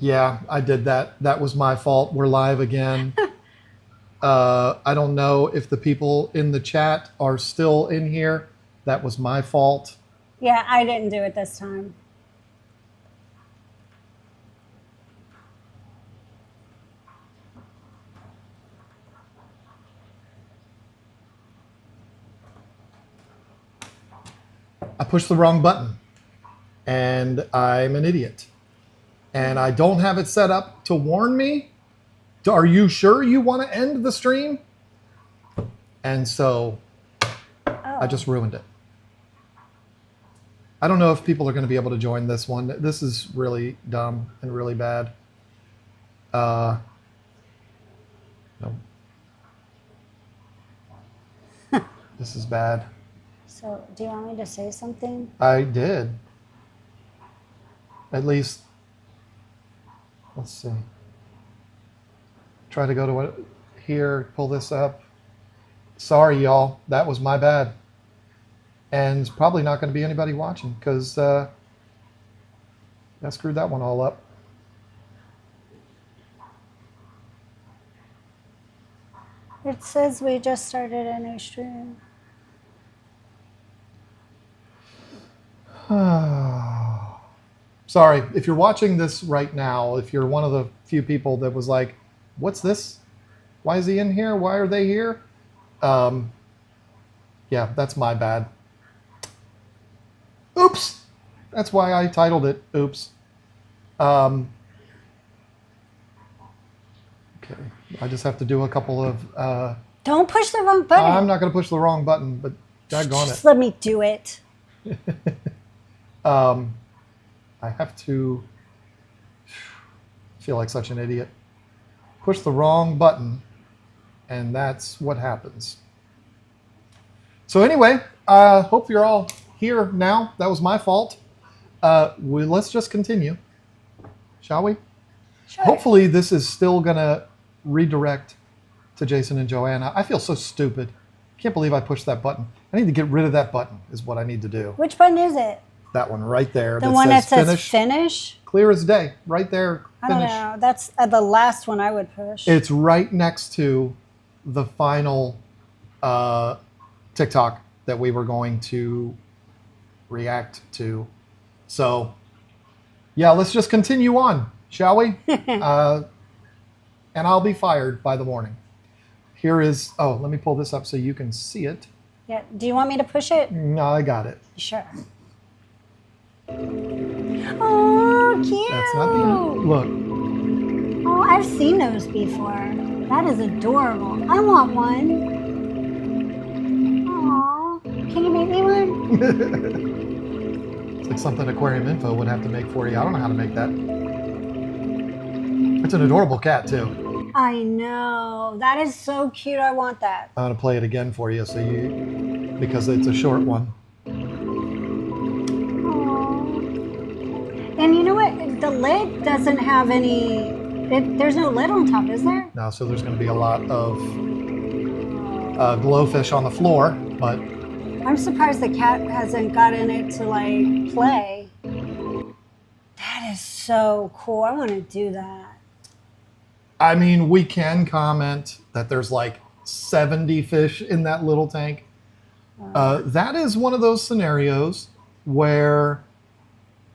Yeah, I did that. That was my fault. We're live again. I don't know if the people in the chat are still in here. That was my fault. Yeah, I didn't do it this time. I pushed the wrong button and I'm an idiot. And I don't have it set up to warn me. Are you sure you want to end the stream? And so I just ruined it. I don't know if people are going to be able to join this one. This is really dumb and really bad. No. This is bad. So, do you want me to say something? I did. At least, let's see. Try to go to what here, pull this up. Sorry, y'all. That was my bad. And it's probably not going to be anybody watching because I screwed that one all up. It says we just started a new stream. Sorry, if you're watching this right now, if you're one of the few people that was like, what's this? Why is he in here? Why are they here? Yeah, that's my bad. Oops. That's why I titled it Oops. Okay, I just have to do a couple of... Don't push the wrong button. I'm not going to push the wrong button, but daggone it. Just let me do it. I have to feel like such an idiot. Push the wrong button, and that's what happens. So anyway, I hope you're all here now. That was my fault. Let's just continue, shall we? Sure. Hopefully this is still going to redirect to Jason and Joanna. I feel so stupid. Can't believe I pushed that button. I need to get rid of that button is what I need to do. Which button is it? That one right there. The one that says finish? Clear as day. Right there. I don't know. That's the last one I would push. It's right next to the final TikTok that we were going to react to. So, yeah, let's just continue on, shall we? And I'll be fired by the morning. Here is, oh, let me pull this up so you can see it. Yeah. Do you want me to push it? No, I got it. Sure. Oh, cute. That's not the end. Look. Oh, I've seen those before. That is adorable. I want one. Aw. Can you make me one? It's like something Aquarium Info would have to make for you. I don't know how to make that. It's an adorable cat, too. I know. That is so cute. I want that. I'm going to play it again for you because it's a short one. And you know what? The lid doesn't have any... there's no lid on top, is there? No, so there's going to be a lot of glowfish on the floor, but... I'm surprised the cat hasn't gotten it to, like, play. That is so cool. I want to do that. I mean, we can comment that there's, like, 70 fish in that little tank. That is one of those scenarios where...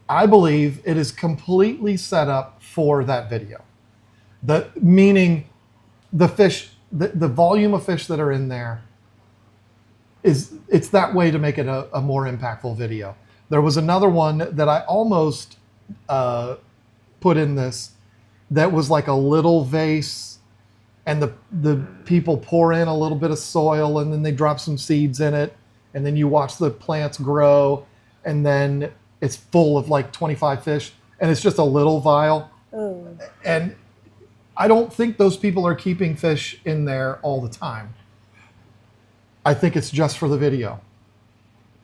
I believe it is completely set up for that video. Meaning the fish, the volume of fish that are in there it's that way to make it a more impactful video. There was another one that I almost put in this that was like a little vase and the people pour in a little bit of soil and then they drop some seeds in it and then you watch the plants grow and then it's full of like 25 fish, and it's just a little vial. Ooh. And I don't think those people are keeping fish in there all the time. I think it's just for the video.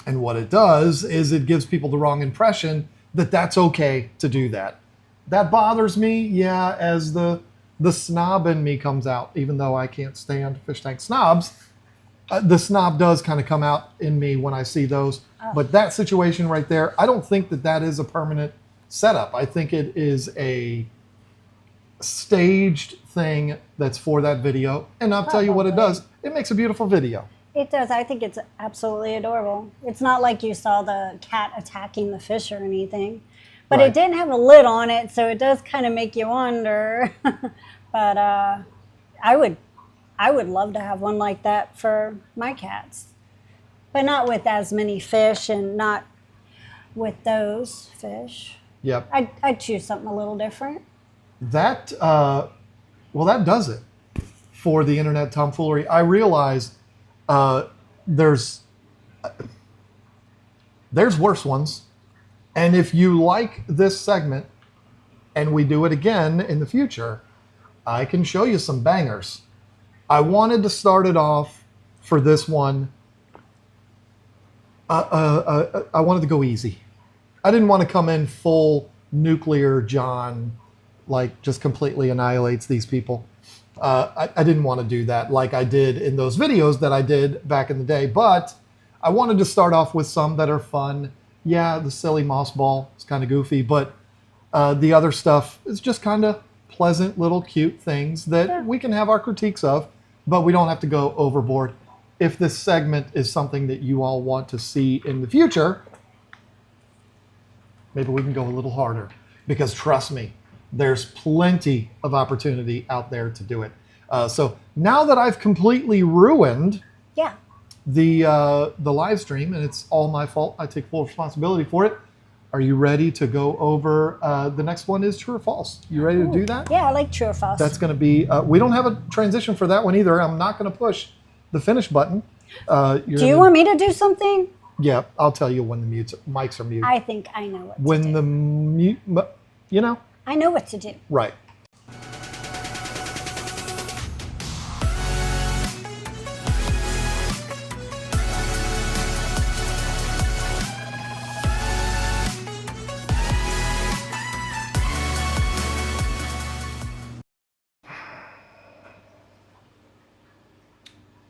And what it does is it gives people the wrong impression that that's okay to do that. That bothers me, yeah, as the snob in me comes out, even though I can't stand fish tank snobs. The snob does kind of come out in me when I see those. But that situation right there, I don't think that is a permanent setup. I think it is a staged thing that's for that video. And I'll tell you what it does. It makes a beautiful video. It does. I think it's absolutely adorable. It's not like you saw the cat attacking the fish or anything, but Right. it didn't have a lid on it, so it does kind of make you wonder. But I would love to have one like that for my cats, but not with as many fish and not with those fish. Yep. I'd choose something a little different. That, well, that does it for the internet tomfoolery. I realize there's worse ones. And if you like this segment and we do it again in the future, I can show you some bangers. I wanted to start it off for this one. I wanted to go easy. I didn't want to come in full nuclear John, like just completely annihilates these people. I didn't want to do that like I did in those videos that I did back in the day, but I wanted to start off with some that are fun. Yeah, the silly moss ball is kind of goofy, but the other stuff is just kind of pleasant little cute things that we can have our critiques of, but we don't have to go overboard. If this segment is something that you all want to see in the future, maybe we can go a little harder, because trust me, there's plenty of opportunity out there to do it. So now that I've completely ruined Yeah. the live stream, and it's all my fault, I take full responsibility for it. Are you ready to go over the next one is true or false? You ready to do that? Yeah, I like true or false. That's going to be, we don't have a transition for that one either. I'm not going to push the finish button. Do you want me to do something? Yeah, I'll tell you when the mics are muted. I think I know what to When do. the mute, you know? I know what to do. Right.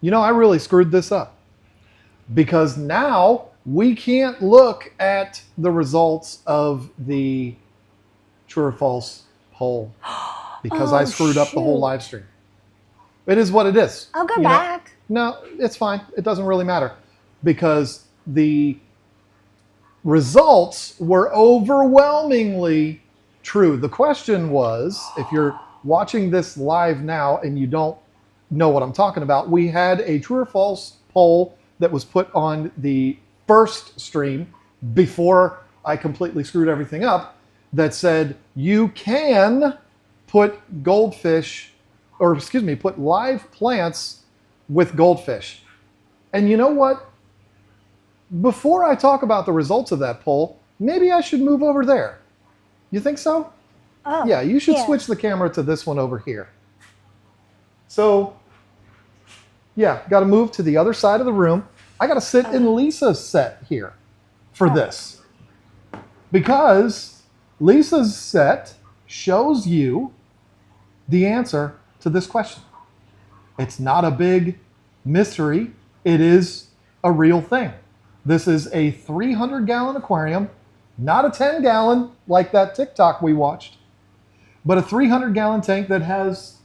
You know, I really screwed this up, because now we can't look at the results of the true or false poll because I screwed up the whole shoot. live stream. It is what it is. I'll go you know? back. No, it's fine. It doesn't really matter, because the results were overwhelmingly true. The question was, if you're watching this live now and you don't know what I'm talking about, we had a true or false poll that was put on the first stream before I completely screwed everything up, that said you can put goldfish, or excuse me, put live plants with goldfish. And you know what? Before I talk about the results of that poll, maybe I should move over there. You think so? Oh, Yeah, you should yeah. switch the camera to this one over here. So, yeah, got to move to the other side of the room. I got to sit in Lisa's set here for this, because Lisa's set shows you the answer to this question. It's not a big mystery. It is a real thing. This is a 300-gallon aquarium, not a 10-gallon like that TikTok we watched, but a 300-gallon tank that has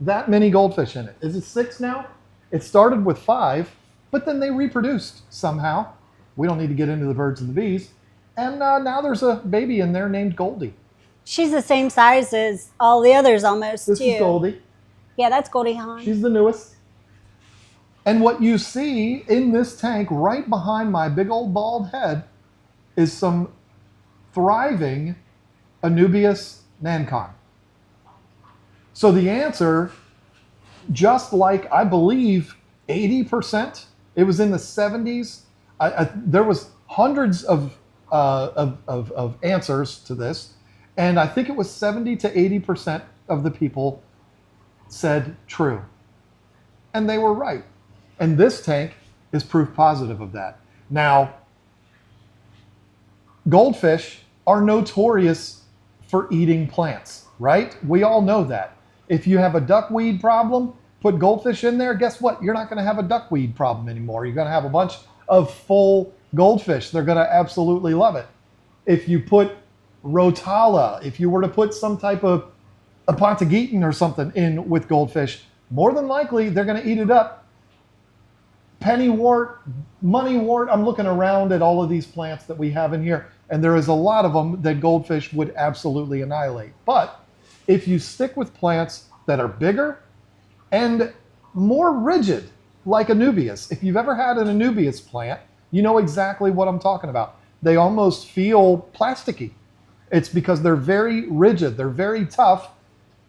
that many goldfish in it. Is it 6 now? It started with 5, but then they reproduced somehow. We don't need to get into the birds and the bees. And now there's a baby in there named Goldie. She's the same size as all the others almost, This too. is Goldie. Yeah, that's Goldie Hawn. She's the newest. And what you see in this tank right behind my big old bald head is some thriving Anubias nancon. So the answer, just like I believe 80%, it was in the 70s. There was hundreds of answers to this, and I think it was 70 to 80% of the people said true, and they were right. And this tank is proof positive of that. Now, goldfish are notorious for eating plants, right? We all know that. If you have a duckweed problem, put goldfish in there, guess what? You're not going to have a duckweed problem anymore. You're going to have a bunch of full goldfish. They're going to absolutely love it. If you put rotala, if you were to put some type of a Pontageton or something in with goldfish, more than likely they're going to eat it up. Pennywort, moneywort. I'm looking around at all of these plants that we have in here, and there is a lot of them that goldfish would absolutely annihilate. But if you stick with plants that are bigger and more rigid, like Anubias, if you've ever had an Anubias plant, you know exactly what I'm talking about. They almost feel plasticky. It's because they're very rigid, they're very tough,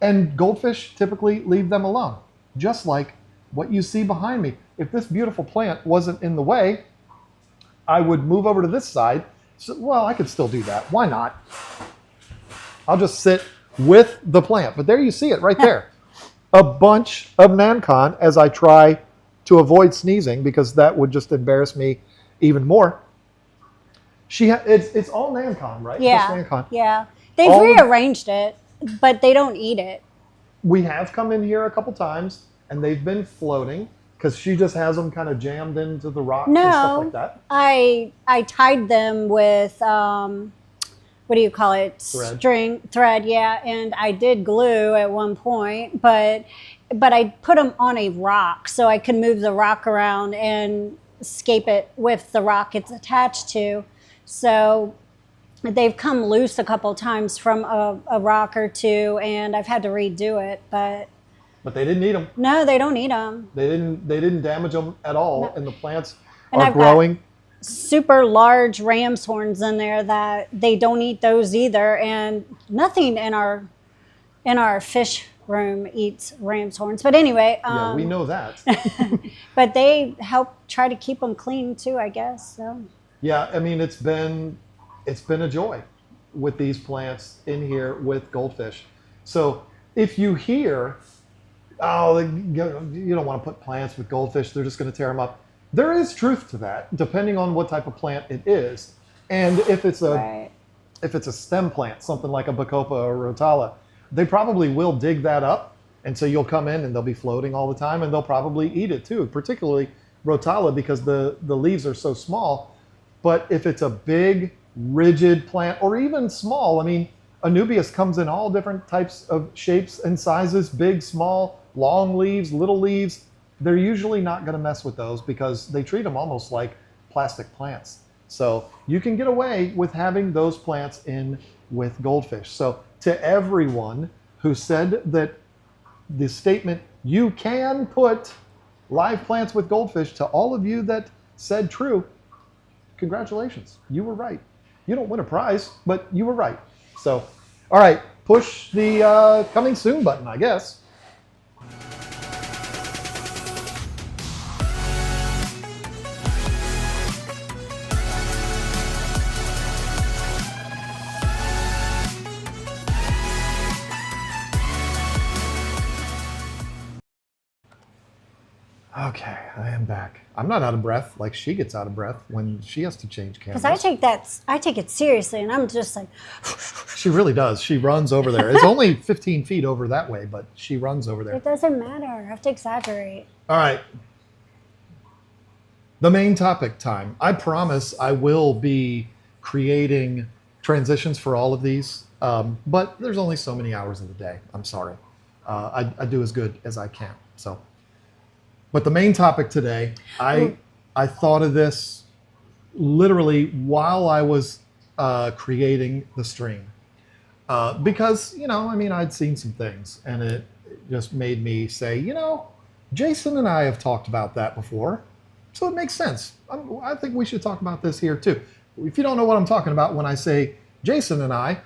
and goldfish typically leave them alone, just like what you see behind me. If this beautiful plant wasn't in the way, I would move over to this side. So, well, I could still do that. Why not? I'll just sit with the plant. But there you see it right there. A bunch of Nancon as I try to avoid sneezing, because that would just embarrass me even more. It's all Nancon, right? Yeah. Just Nancon. Yeah. They've rearranged it, but they don't eat it. We have come in here a couple times, and they've been floating because she just has them kind of jammed into the rocks and stuff like that. I tied them with what do you call it? Thread, yeah. And I did glue at one point, but I put them on a rock so I could move the rock around and escape it with the rock it's attached to. So they've come loose a couple times from a rock or two, and I've had to redo it, but they didn't eat them. No, they don't eat them. They didn't damage them at all, no. And the plants are growing. Super large ram's horns in there that they don't eat those either, and nothing in our fish room eats ram's horns. But anyway, yeah, we know that. But they help try to keep them clean too, I guess. So yeah, I mean, it's been a joy with these plants in here with goldfish. So if you hear, oh, you don't want to put plants with goldfish, they're just going to tear them up. There is truth to that, depending on what type of plant it is. And if it's a stem plant, something like a bacopa or rotala, they probably will dig that up. And so you'll come in and they'll be floating all the time, and they'll probably eat it too, particularly rotala, because the leaves are so small. But if it's a big, rigid plant, or even small, I mean, Anubias comes in all different types of shapes and sizes, big, small, long leaves, little leaves. They're usually not going to mess with those because they treat them almost like plastic plants. So you can get away with having those plants in with goldfish. So to everyone who said that the statement, you can put live plants with goldfish, to all of you that said true, congratulations, you were right. You don't win a prize, but you were right. So, all right, push the coming soon button, I guess. Okay, I am back. I'm not out of breath like she gets out of breath when she has to change cameras. Because I take it seriously, and I'm just like... She really does. She runs over there. It's only 15 feet over that way, but she runs over there. It doesn't matter. I have to exaggerate. All right. The main topic time. I promise I will be creating transitions for all of these, but there's only so many hours in the day. I'm sorry. I do as good as I can. So... But the main topic today, I thought of this literally while I was creating the stream. Because, I mean, I'd seen some things, and it just made me say, Jason and I have talked about that before, so it makes sense. I think we should talk about this here too. If you don't know what I'm talking about when I say Jason and I,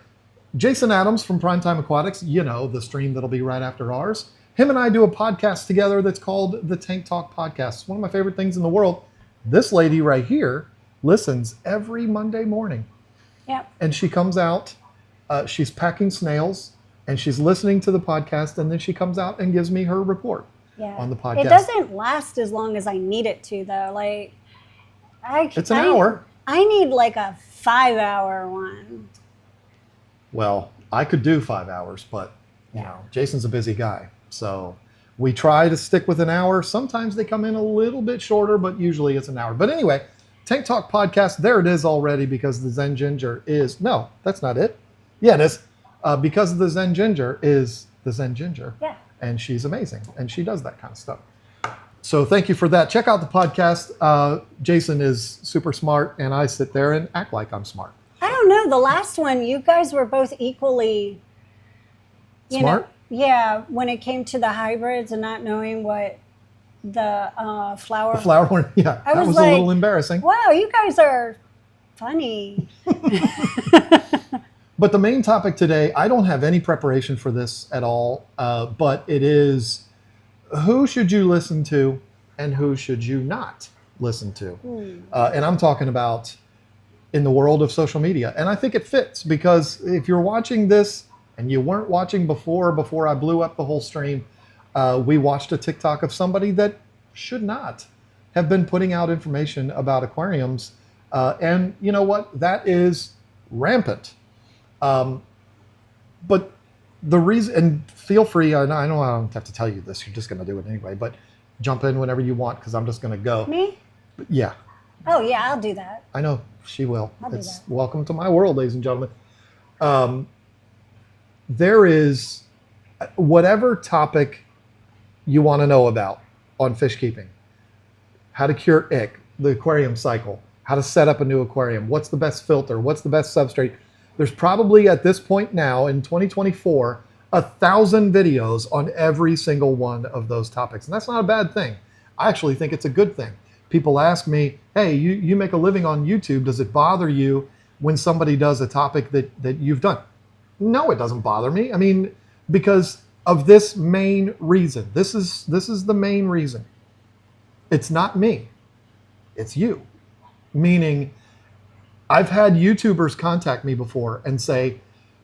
Jason Adams from Primetime Aquatics, the stream that'll be right after ours. Him and I do a podcast together that's called the Tank Talk Podcast. It's one of my favorite things in the world. This lady right here listens every Monday morning. Yep. And she comes out, she's packing snails, and she's listening to the podcast, and then she comes out and gives me her report on the podcast. It doesn't last as long as I need it to, though. Like, it's an hour. I need like a 5-hour one. Well, I could do 5 hours, but, Jason's a busy guy. So we try to stick with an hour. Sometimes they come in a little bit shorter, but usually it's an hour. But anyway, Tank Talk Podcast, there it is already, because the Zen Ginger is... No, that's not it. Yeah, it is. Because the Zen Ginger is the Zen Ginger. Yeah. And she's amazing. And she does that kind of stuff. So thank you for that. Check out the podcast. Jason is super smart, and I sit there and act like I'm smart. I don't know. The last one, you guys were both equally Smart? Yeah, when it came to the hybrids and not knowing what the flower. The flower one, yeah. I That was was like, a little embarrassing. Wow, you guys are funny. But the main topic today, I don't have any preparation for this at all, but it is who should you listen to and who should you not listen to? And I'm talking about in the world of social media. And I think it fits because if you're watching this and you weren't watching before I blew up the whole stream, we watched a TikTok of somebody that should not have been putting out information about aquariums. And you know what? That is rampant. But the reason, and feel free, I know I don't have to tell you this, you're just going to do it anyway, but jump in whenever you want because I'm just going to go. Me? Yeah. Oh, yeah, I'll do that. I know she will. I'll do It's that. welcome to my world, ladies and gentlemen. There is whatever topic you want to know about on fish keeping, how to cure ick, the aquarium cycle, how to set up a new aquarium, what's the best filter, what's the best substrate. There's probably at this point now in 2024, 1,000 videos on every single one of those topics. And that's not a bad thing. I actually think it's a good thing. People ask me, hey, you make a living on YouTube. Does it bother you when somebody does a topic that you've done? No, it doesn't bother me. I mean, because of this main reason. This is the main reason. It's not me. It's you. Meaning, I've had YouTubers contact me before and say,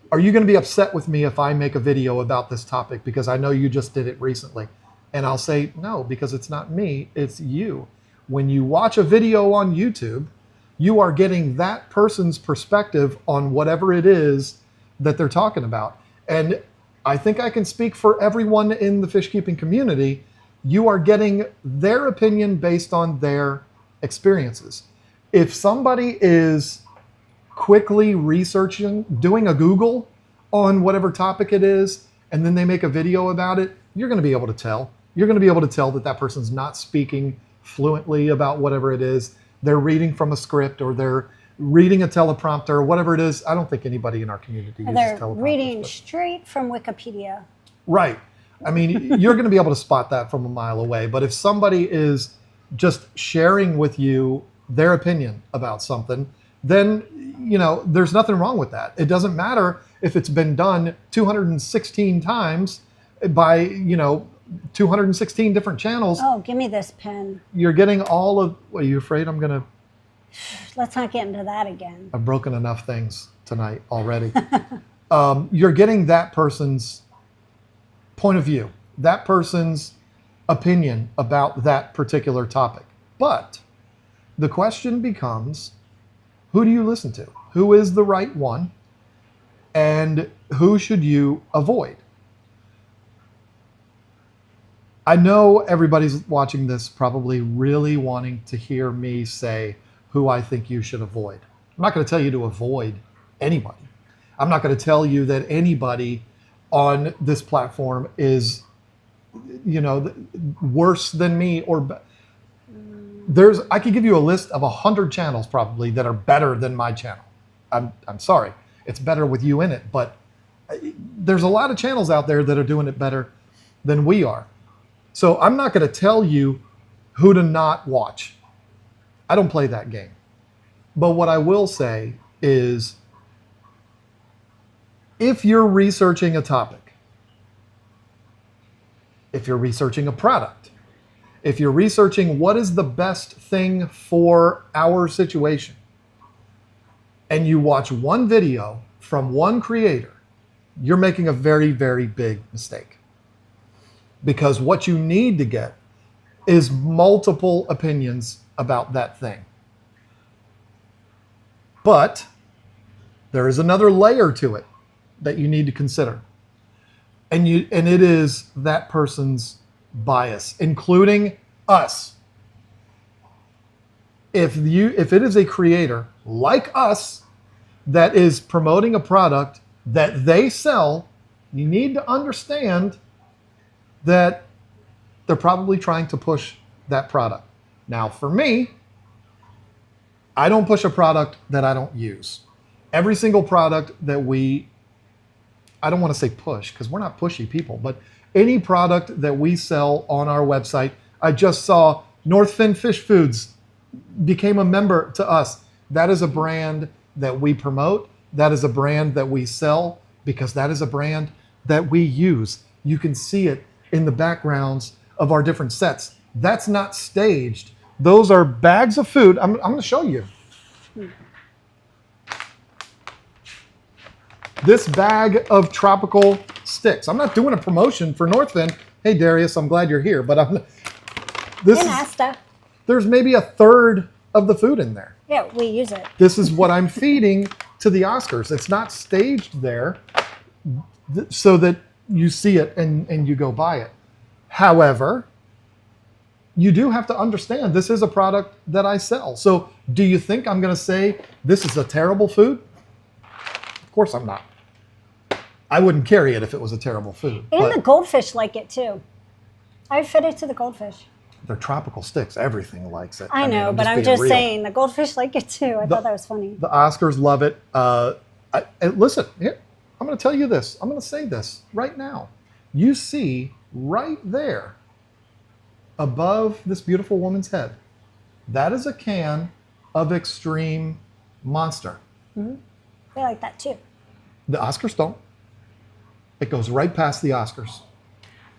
are you going to be upset with me if I make a video about this topic because I know you just did it recently? And I'll say, no, because it's not me, it's you. When you watch a video on YouTube, you are getting that person's perspective on whatever it is that they're talking about. And I think I can speak for everyone in the fish keeping community. You are getting their opinion based on their experiences. If somebody is quickly researching, doing a Google on whatever topic it is, and then they make a video about it, you're going to be able to tell. You're going to be able to tell that that person's not speaking fluently about whatever it is. They're reading from a script or they're reading a teleprompter or whatever it is. I don't think anybody in our community uses They're teleprompters. reading but- straight from Wikipedia. Right. I mean, you're going to be able to spot that from a mile away. But if somebody is just sharing with you their opinion about something, then, you know, there's nothing wrong with that. It doesn't matter if it's been done 216 times by, 216 different channels. Oh, give me this pen. You're getting all of, are you afraid I'm going to, Let's not get into that again. I've broken enough things tonight already. You're getting that person's point of view, that person's opinion about that particular topic. But the question becomes, who do you listen to? Who is the right one? And who should you avoid? I know everybody's watching this probably really wanting to hear me say who I think you should avoid. I'm not going to tell you to avoid anybody. I'm not going to tell you that anybody on this platform is, worse than me or I could give you a list of 100 channels probably that are better than my channel. I'm sorry, it's better with you in it, but there's a lot of channels out there that are doing it better than we are. So I'm not going to tell you who to not watch. I don't play that game. But what I will say is, if you're researching a topic, if you're researching a product, if you're researching what is the best thing for our situation, and you watch one video from one creator, you're making a very, very big mistake. Because what you need to get is multiple opinions about that thing. But there is another layer to it that you need to consider. And it is that person's bias, including us. If it is a creator like us that is promoting a product that they sell You need to understand that they're probably trying to push that product. Now, for me, I don't push a product that I don't use. Every single product that I don't want to say push because we're not pushy people, but any product that we sell on our website, I just saw Northfin Fish Foods became a member to us. That is a brand that we promote. That is a brand that we sell because that is a brand that we use. You can see it in the backgrounds of our different sets. That's not staged. Those are bags of food. I'm going to show you. This bag of tropical sticks. I'm not doing a promotion for Northfin. Hey, Darius, I'm glad you're here, but there's maybe a third of the food in there. Yeah, we use it. This is what I'm feeding to the Oscars. It's not staged there so that you see it and you go buy it. However, you do have to understand this is a product that I sell. So do you think I'm going to say this is a terrible food? Of course I'm not. I wouldn't carry it if it was a terrible food. And the goldfish like it too. I fed it to the goldfish. They're tropical sticks. Everything likes it. I know, but I'm just saying the goldfish like it too. I thought that was funny. The Oscars love it. Listen, here, I'm going to tell you this. I'm going to say this right now. You see right there above this beautiful woman's head, that is a can of Extreme Monster. Mm-hmm. They like that too. The Oscars don't. It goes right past the Oscars.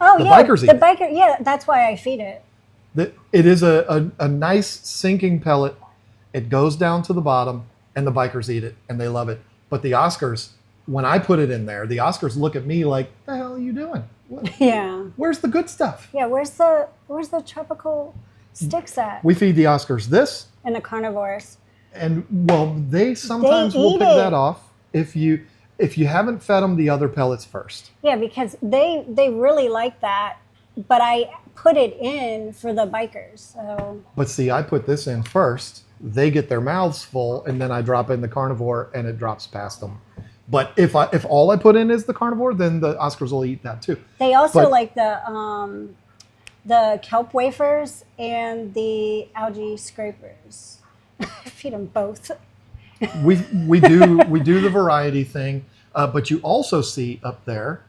Oh, the yeah. Bikers eat it. Yeah, that's why I feed it. It is a nice sinking pellet. It goes down to the bottom, and the bikers eat it, and they love it. But the Oscars, when I put it in there, the Oscars look at me like, "The hell are you doing? Yeah. Where's the good stuff?" Yeah, where's the tropical sticks at? We feed the Oscars this. And the carnivores. And well, they sometimes will pick that off if you haven't fed them the other pellets first. Yeah, because they really like that, but I put it in for the bikers. So. But see, I put this in first. They get their mouths full, and then I drop in the carnivore, and it drops past them. But if all I put in is the carnivore, then the Oscars will eat that too. They also like the kelp wafers and the algae scrapers. I feed them both. we do the variety thing, but you also see up there.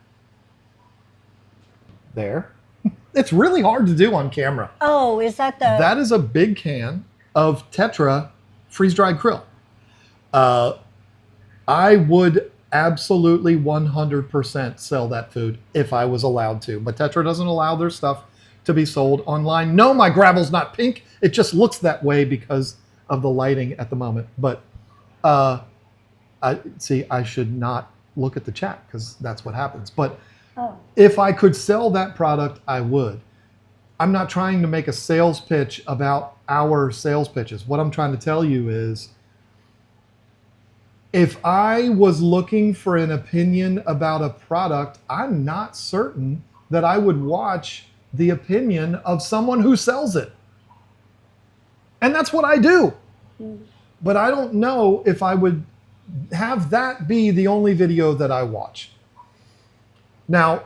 It's really hard to do on camera. Oh, is that That is a big can of Tetra freeze-dried krill. I would absolutely 100% sell that food if I was allowed to, but Tetra doesn't allow their stuff to be sold online. No, my gravel's not pink. It just looks that way because of the lighting at the moment. But I should not look at the chat because that's what happens. But if I could sell that product, I would. I'm not trying to make a sales pitch about our sales pitches. What I'm trying to tell you is, if I was looking for an opinion about a product, I'm not certain that I would watch the opinion of someone who sells it. And that's what I do. But I don't know if I would have that be the only video that I watch. Now,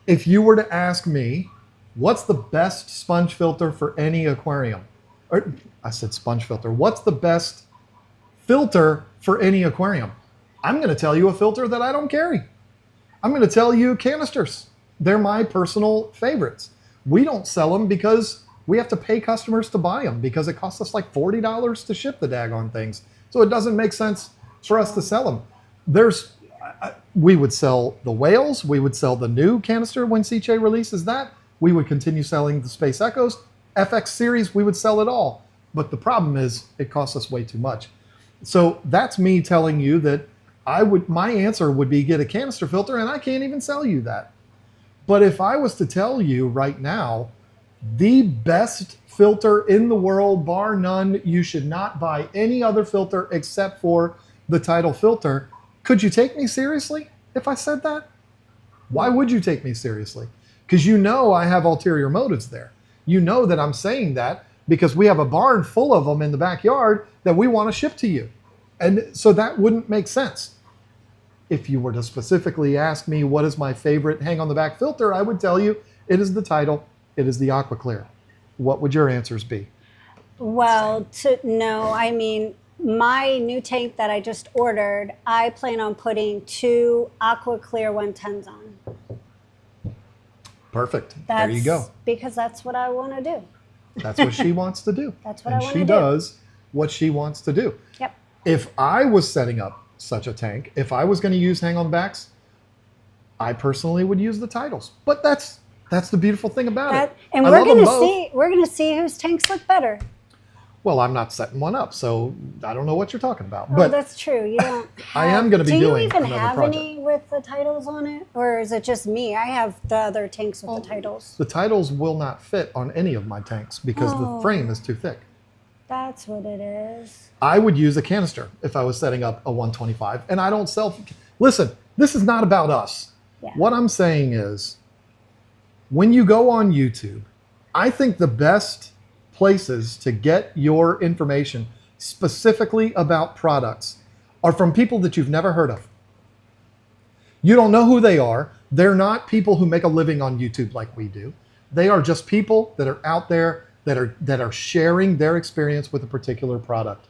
if you were to ask me, what's the best sponge filter for any aquarium? Or I said sponge filter. What's the best filter for any aquarium? I'm going to tell you a filter that I don't carry. I'm going to tell you canisters. They're my personal favorites. We don't sell them because we have to pay customers to buy them because it costs us like $40 to ship the daggone things. So it doesn't make sense for us to sell them. We would sell the whales. We would sell the new canister when CJ releases that. We would continue selling the Space Echoes. FX series, we would sell it all. But the problem is it costs us way too much. So that's me telling you that my answer would be get a canister filter, and I can't even sell you that. But if I was to tell you right now, the best filter in the world, bar none, you should not buy any other filter except for the Tidal filter, could you take me seriously if I said that? Why would you take me seriously? Because you know I have ulterior motives there. You know that I'm saying that because we have a barn full of them in the backyard that we want to ship to you. And so that wouldn't make sense. If you were to specifically ask me what is my favorite hang on the back filter, I would tell you it is the Tidal, it is the Aqua Clear. What would your answers be? Well, no, I mean, my new tank that I just ordered, I plan on putting 2 Aqua Clear 110s on. Perfect. There you go. Because that's what I want to do. That's what she wants to do. That's what I want to do. And she does what she wants to do. Yep. If I was setting up such a tank, if I was going to use hang on backs, I personally would use the Tidals. But that's the beautiful thing about it. And we're going to see whose tanks look better. Well, I'm not setting one up, so I don't know what you're talking about. Well, but that's true. You don't. I am going to be doing Do you even another have project. any with the Tidals on it, or is it just me? I have the other tanks with the Tidals. The Tidals will not fit on any of my tanks because the frame is too thick. That's what it is. I would use a canister if I was setting up a 125, and I don't sell. Listen, this is not about us. Yeah. What I'm saying is, when you go on YouTube, I think the best places to get your information specifically about products are from people that you've never heard of. You don't know who they are. They're not people who make a living on YouTube like we do. They are just people that are out there that are sharing their experience with a particular product.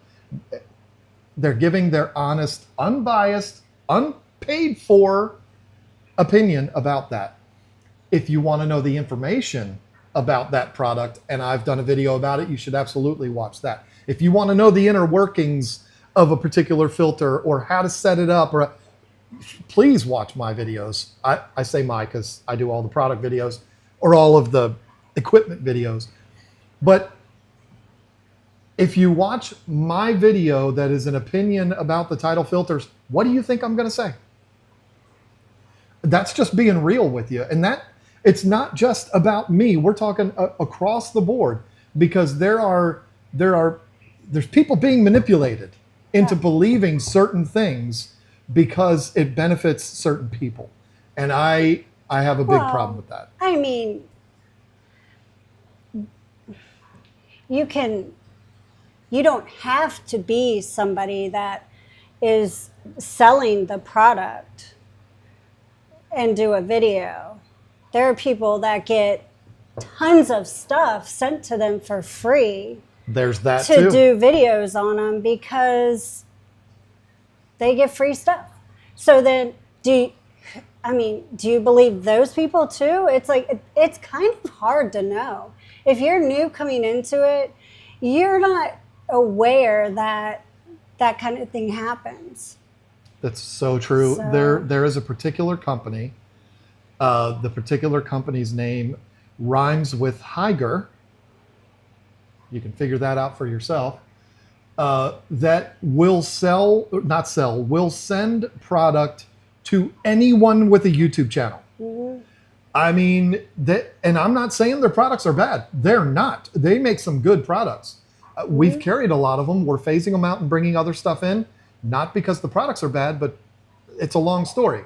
They're giving their honest, unbiased, unpaid for opinion about that. If you want to know the information about that product, and I've done a video about it, you should absolutely watch that. If you want to know the inner workings of a particular filter or how to set it up, please watch my videos. I say my because I do all the product videos or all of the equipment videos. But if you watch my video that is an opinion about the Tidal filters, what do you think I'm going to say? That's just being real with you. And that it's not just about me. We're talking across the board because there's people being manipulated into believing certain things because it benefits certain people. And I have a big problem with that. I mean, you don't have to be somebody that is selling the product and do a video. There are people that get tons of stuff sent to them for free. There's that to too. do videos on them because they get free stuff. So then, do you believe those people too? It's like it's kind of hard to know. If you're new coming into it, you're not aware that that kind of thing happens. That's so true. There is a particular company. The particular company's name rhymes with Higer. You can figure that out for yourself. That will will send product to anyone with a YouTube channel. Mm-hmm. I mean, and I'm not saying their products are bad. They're not. They make some good products. We've carried a lot of them. We're phasing them out and bringing other stuff in, not because the products are bad, but it's a long story.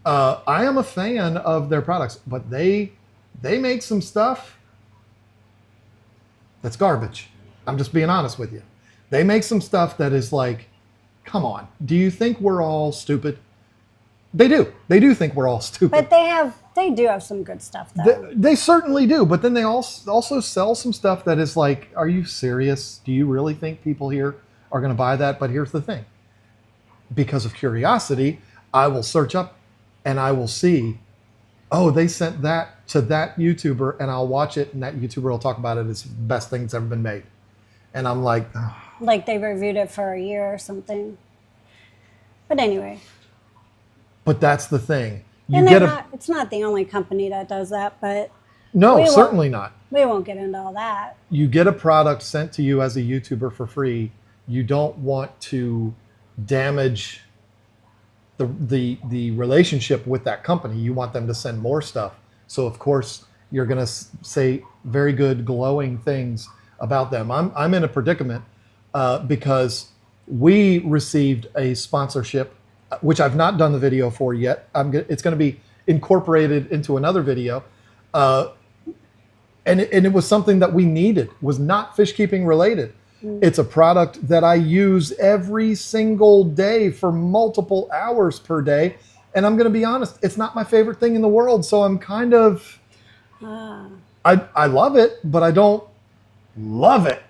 I am a fan of their products, but they make some stuff that's garbage. I'm just being honest with you. They make some stuff that is like, come on, do you think we're all stupid? They do. They do think we're all stupid. But they do have some good stuff, though. They certainly do. But then they also sell some stuff that is like, are you serious? Do you really think people here are going to buy that? But here's the thing. Because of curiosity, I will search up and I will see, oh, they sent that to that YouTuber, and I'll watch it, and that YouTuber will talk about it as the best thing that's ever been made. And I'm like... Oh. Like they reviewed it for a year or something. But anyway... But that's the thing. It's not the only company that does that, but... No, certainly not. We won't get into all that. You get a product sent to you as a YouTuber for free. You don't want to damage the relationship with that company. You want them to send more stuff. So, of course, you're going to say very good, glowing things about them. I'm in a predicament because we received a sponsorship, which I've not done the video for yet. It's going to be incorporated into another video. And it was something that we needed, was not fish keeping related. It's a product that I use every single day for multiple hours per day. And I'm going to be honest, it's not my favorite thing in the world. So I'm kind of, I love it, but I don't love it.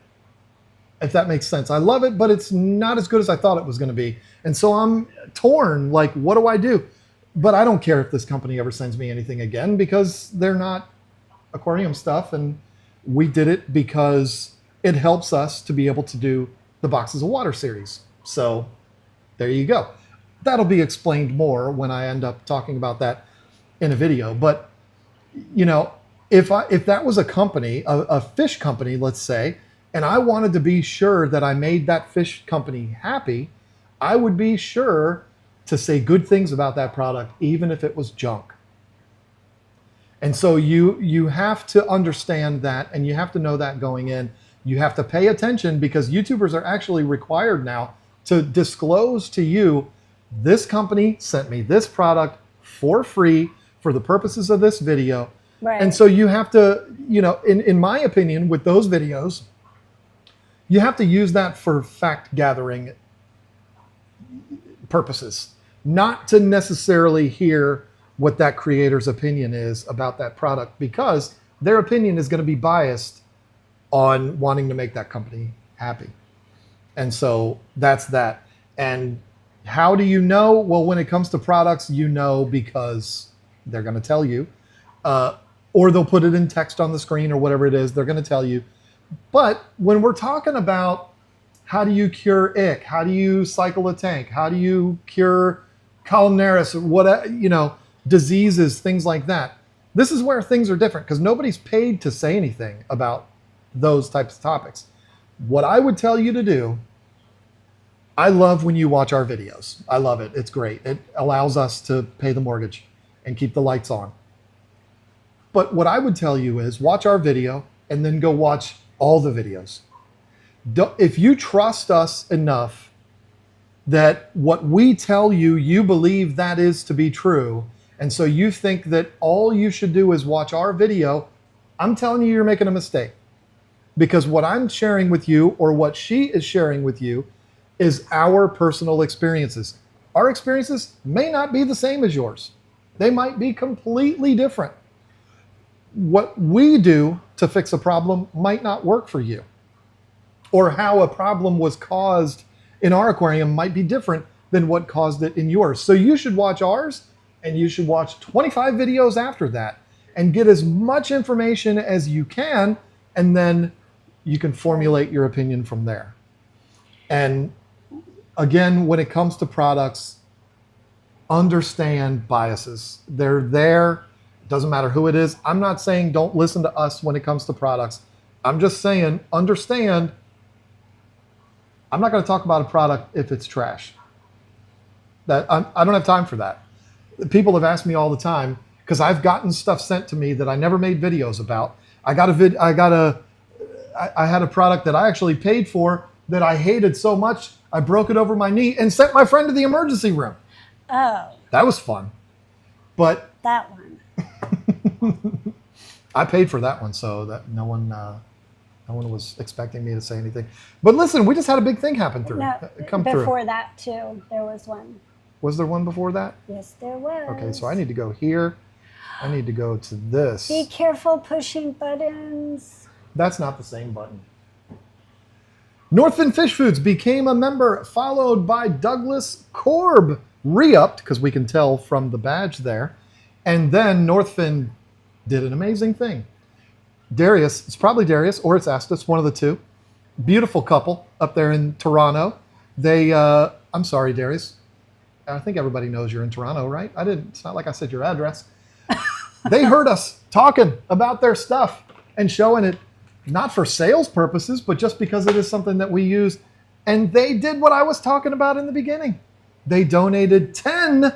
If that makes sense. I love it, but it's not as good as I thought it was going to be. And so I'm torn. Like, what do I do? But I don't care if this company ever sends me anything again because they're not aquarium stuff. And we did it because it helps us to be able to do the Boxes of Water series. So there you go. That'll be explained more when I end up talking about that in a video. But, you know, if that was a company, a fish company, let's say, and I wanted to be sure that I made that fish company happy, I would be sure to say good things about that product, even if it was junk. And so you have to understand that, and you have to know that going in. You have to pay attention because YouTubers are actually required now to disclose to you, this company sent me this product for free for the purposes of this video. Right. And so you have to, you know, in my opinion, with those videos, you have to use that for fact gathering purposes, not to necessarily hear what that creator's opinion is about that product, because their opinion is going to be biased on wanting to make that company happy. And so that's that. And how do you know? Well, when it comes to products, you know, because they're going to tell you, or they'll put it in text on the screen or whatever it is, they're going to tell you. But when we're talking about how do you cure ick, how do you cycle a tank, how do you cure columnaris, what, you know, diseases, things like that, this is where things are different because nobody's paid to say anything about those types of topics. What I would tell you to do, I love when you watch our videos. I love it. It's great. It allows us to pay the mortgage and keep the lights on. But what I would tell you is watch our video and then go watch all the videos. If you trust us enough that what we tell you, you believe that is to be true, and so you think that all you should do is watch our video, I'm telling you, you're making a mistake. Because what I'm sharing with you, or what she is sharing with you, is our personal experiences. Our experiences may not be the same as yours. They might be completely different. What we do to fix a problem might not work for you. Or how a problem was caused in our aquarium might be different than what caused it in yours. So you should watch ours, and you should watch 25 videos after that and get as much information as you can, and then you can formulate your opinion from there. And again, when it comes to products, understand biases. They're there. Doesn't matter who it is. I'm not saying don't listen to us when it comes to products. I'm just saying understand. I'm not going to talk about a product if it's trash. I don't have time for that. People have asked me all the time because I've gotten stuff sent to me that I never made videos about. I had a product that I actually paid for that I hated so much I broke it over my knee and sent my friend to the emergency room. Oh. That was fun. But that one. I paid for that one, so that no one was expecting me to say anything. But listen, we just had a big thing happen through. Before that too, there was one. Was there one before that? Yes, there was. Okay, so I need to go here. I need to go to this. Be careful pushing buttons. That's not the same button. Northfin Fish Foods became a member, followed by Douglas Korb. Re-upped, because we can tell from the badge there. And then Northfin did an amazing thing. Darius, it's probably Darius or it's Estes, one of the two. Beautiful couple up there in Toronto. They, I'm sorry, Darius. I think everybody knows you're in Toronto, right? It's not like I said your address. They heard us talking about their stuff and showing it, not for sales purposes, but just because it is something that we use. And they did what I was talking about in the beginning. They donated 10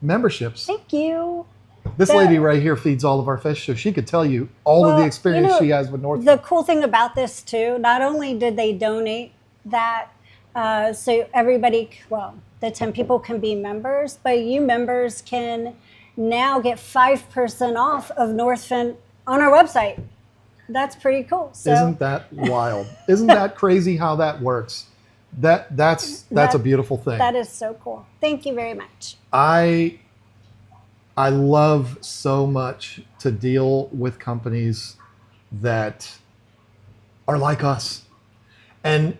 memberships. Thank you. This lady right here feeds all of our fish, so she could tell you all of the experience she has with Northfin. The cool thing about this too, not only did they donate that, so everybody, the 10 people can be members, but you members can now get 5% off of Northfin on our website. That's pretty cool. So Isn't that wild? Isn't that crazy how that works? That's a beautiful thing. that is so cool. Thank you very much. I love so much to deal with companies that are like us. And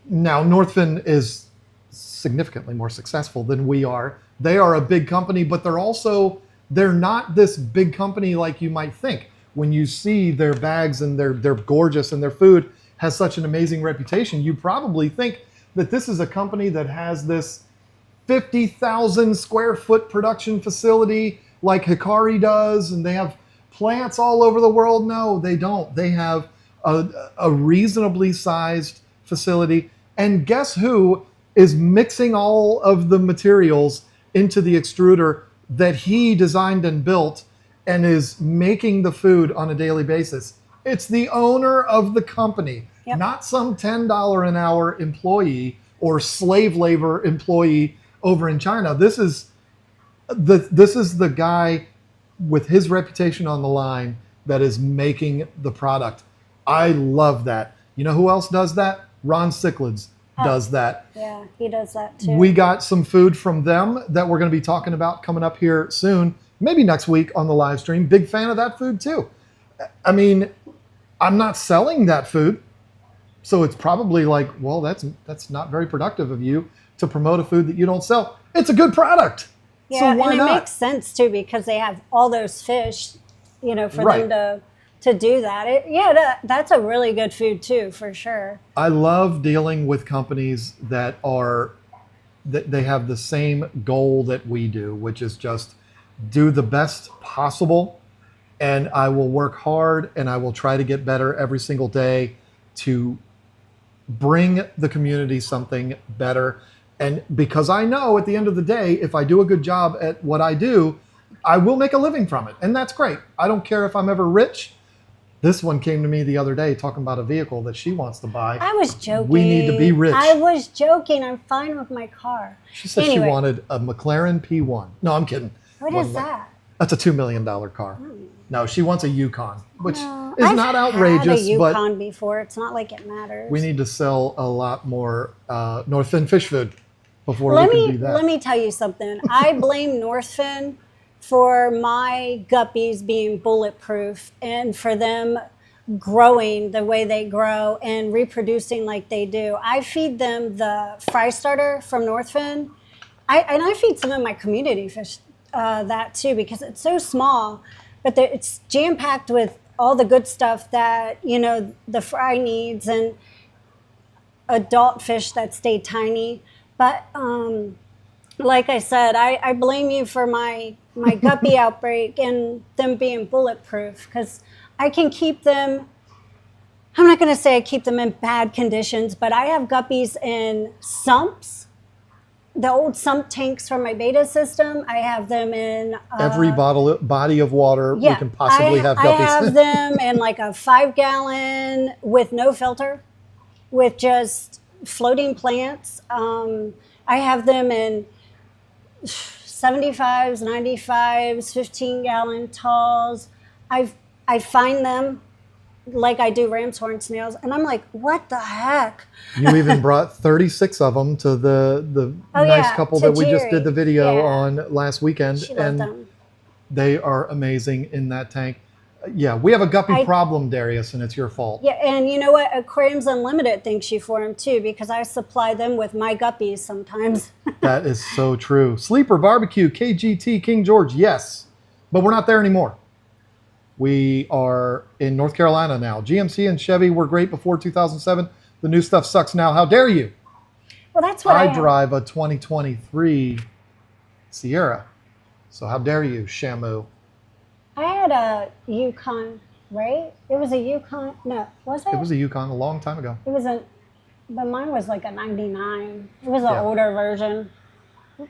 now Northfin is significantly more successful than we are. They are a big company, but they're not this big company like you might think. When you see their bags and they're gorgeous and their food has such an amazing reputation, you probably think that this is a company that has this 50,000 square foot production facility like Hikari does, and they have plants all over the world. No, they don't. They have a reasonably sized facility. And guess who is mixing all of the materials into the extruder that he designed and built and is making the food on a daily basis? It's the owner of the company, Yep. not some $10 an hour employee or slave labor employee over in China. This is the guy with his reputation on the line that is making the product. I love that. You know who else does that? Ron Cichlids does that. Yeah, he does that too. We got some food from them that we're going to be talking about coming up here soon, maybe next week on the live stream. Big fan of that food too. I mean, I'm not selling that food, so it's probably like, well, that's not very productive of you to promote a food that you don't sell. It's a good product. Yeah, so why and it not? makes sense too because they have all those fish, for Right. them to do that. That's a really good food too, for sure. I love dealing with companies that they have the same goal that we do, which is just do the best possible. And I will work hard and I will try to get better every single day to bring the community something better. And because I know at the end of the day, if I do a good job at what I do, I will make a living from it. And that's great. I don't care if I'm ever rich. This one came to me the other day talking about a vehicle that she wants to buy. I was joking. We need to be rich. I was joking. I'm fine with my car. She said Anyway. she wanted a McLaren P1. No, I'm kidding. What One is like- that? That's a $2 million car. No, she wants a Yukon, which No, is I've not had outrageous, a but Yukon before. It's not like it matters. we need to sell a lot more Northfin fish food before Let we can me do that. let me tell you something. I blame Northfin for my guppies being bulletproof and for them growing the way they grow and reproducing like they do. I feed them the fry starter from Northfin. I feed some of my community fish that too because it's so small, but it's jam packed with all the good stuff that the fry needs and adult fish that stay tiny. But like I said, I blame you for my guppy outbreak and them being bulletproof because I can keep them. I'm not going to say I keep them in bad conditions, but I have guppies in sumps, the old sump tanks from my beta system. I have them in Every body of water we can possibly have I guppies. have them in like a 5-gallon with no filter, with just floating plants. I have them in 75s, 95s, 15-gallon talls. I find them like I do ram's horn snails, and I'm like, what the heck? You even brought 36 of them to the Oh, nice yeah, couple to that we just Jerry. did the video Yeah. on last weekend. She loved And them. they are amazing in that tank. Yeah, we have a guppy problem, Darius, and it's your fault. Yeah, and you know what? Aquariums Unlimited thanks you for them too, because I supply them with my guppies sometimes. That is so true. Sleeper Barbecue, KGT, King George, yes. But we're not there anymore. We are in North Carolina now. GMC and Chevy were great before 2007. The new stuff sucks now. How dare you? Well, that's what I drive a 2023 Sierra. So how dare you, Shamu? I had a Yukon, right? It was a Yukon. No, was it? It was a Yukon a long time ago. It was but mine was like a 99. It was an Yeah. older version.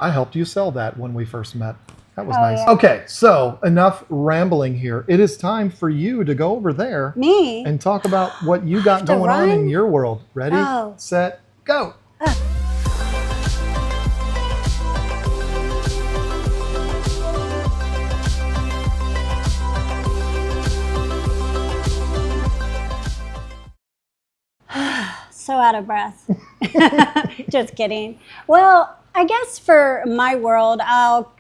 I helped you sell that when we first met. That was Oh, nice. yeah. Okay, so enough rambling here. It is time for you to go over there Me? and talk about what you got to going on in run? your world. Ready, Oh. set, go. so out of breath. Just kidding. Well, I guess for my world, I'll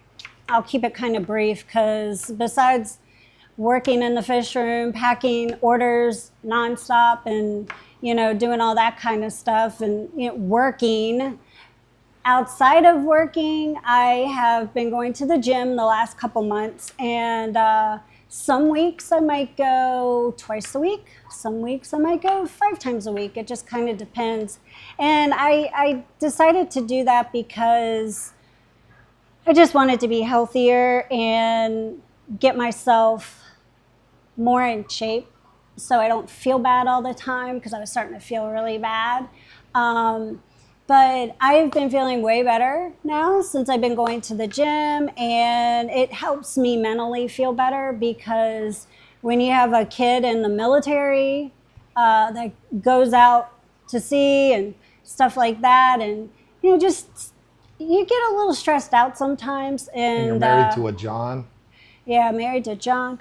keep it kind of brief because besides working in the fish room, packing orders nonstop, and doing all that kind of stuff, and working. Outside of working, I have been going to the gym the last couple months, and some weeks I might go twice a week. Some weeks I might go 5 times a week. It just kind of depends. And I decided to do that because I just wanted to be healthier and get myself more in shape so I don't feel bad all the time, because I was starting to feel really bad. But I've been feeling way better now since I've been going to the gym, and it helps me mentally feel better, because when you have a kid in the military that goes out to sea and stuff like that, and just you get a little stressed out sometimes. And you're married to a John. Yeah, married to John.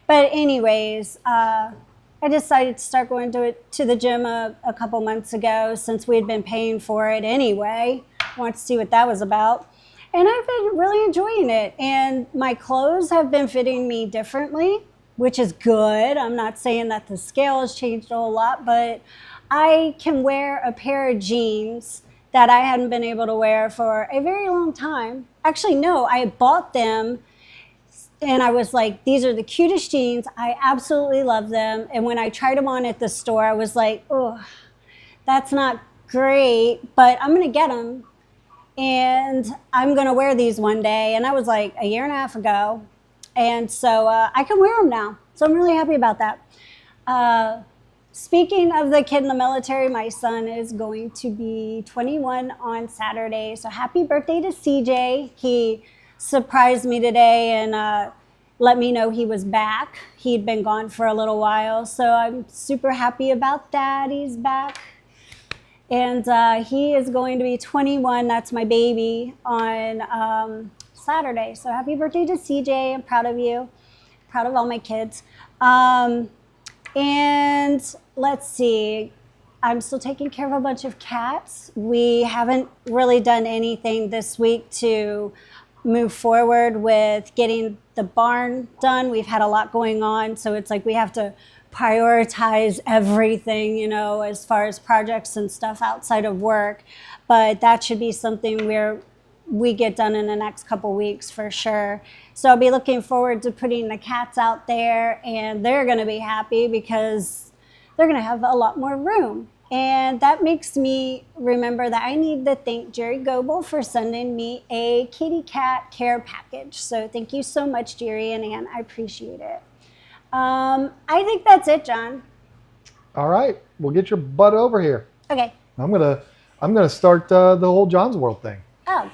But anyways, I decided to start going to the gym a couple months ago, since we'd been paying for it anyway. I wanted to see what that was about. And I've been really enjoying it. And my clothes have been fitting me differently, which is good. I'm not saying that the scale has changed a whole lot, but I can wear a pair of jeans that I hadn't been able to wear for a very long time. Actually, no, I bought them and I was like, these are the cutest jeans. I absolutely love them. And when I tried them on at the store, I was like, oh, that's not great, but I'm gonna get them. And I'm gonna wear these one day. And that was like a year and a half ago. And so I can wear them now. So I'm really happy about that. Speaking of the kid in the military, my son is going to be 21 on Saturday. So happy birthday to CJ. He surprised me today and let me know he was back. He'd been gone for a little while. So I'm super happy about that. He's back. And he is going to be 21. That's my baby on Saturday. So happy birthday to CJ. I'm proud of you. Proud of all my kids. And let's see, I'm still taking care of a bunch of cats. We haven't really done anything this week to move forward with getting the barn done. We've had a lot going on, so it's like we have to prioritize everything, you know, as far as projects and stuff outside of work. But that should be something where we get done in the next couple weeks for sure. So I'll be looking forward to putting the cats out there, and they're going to be happy because they're going to have a lot more room. And that makes me remember that I need to thank Jerry Goebel for sending me a kitty cat care package. So thank you so much, Jerry and Ann. I appreciate it. I think that's it, John. All right, well, get your butt over here. Okay. I'm gonna start the whole John's World thing. Oh.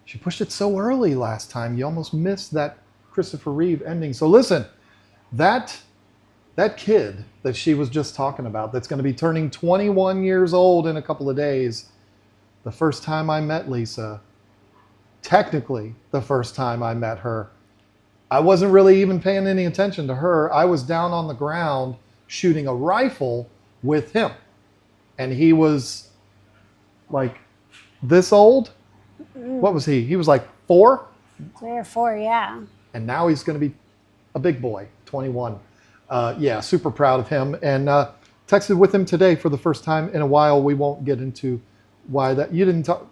She pushed it so early last time. You almost missed that Christopher Reeve ending. So listen, that kid that she was just talking about, that's going to be turning 21 years old in a couple of days. The first time I met Lisa, technically the first time I met her, I wasn't really even paying any attention to her. I was down on the ground shooting a rifle with him. And he was like this old. What was he? He was like 4? 3 or 4, yeah. And now he's going to be a big boy, 21. Yeah, super proud of him. And texted with him today for the first time in a while. We won't get into why that. You didn't talk.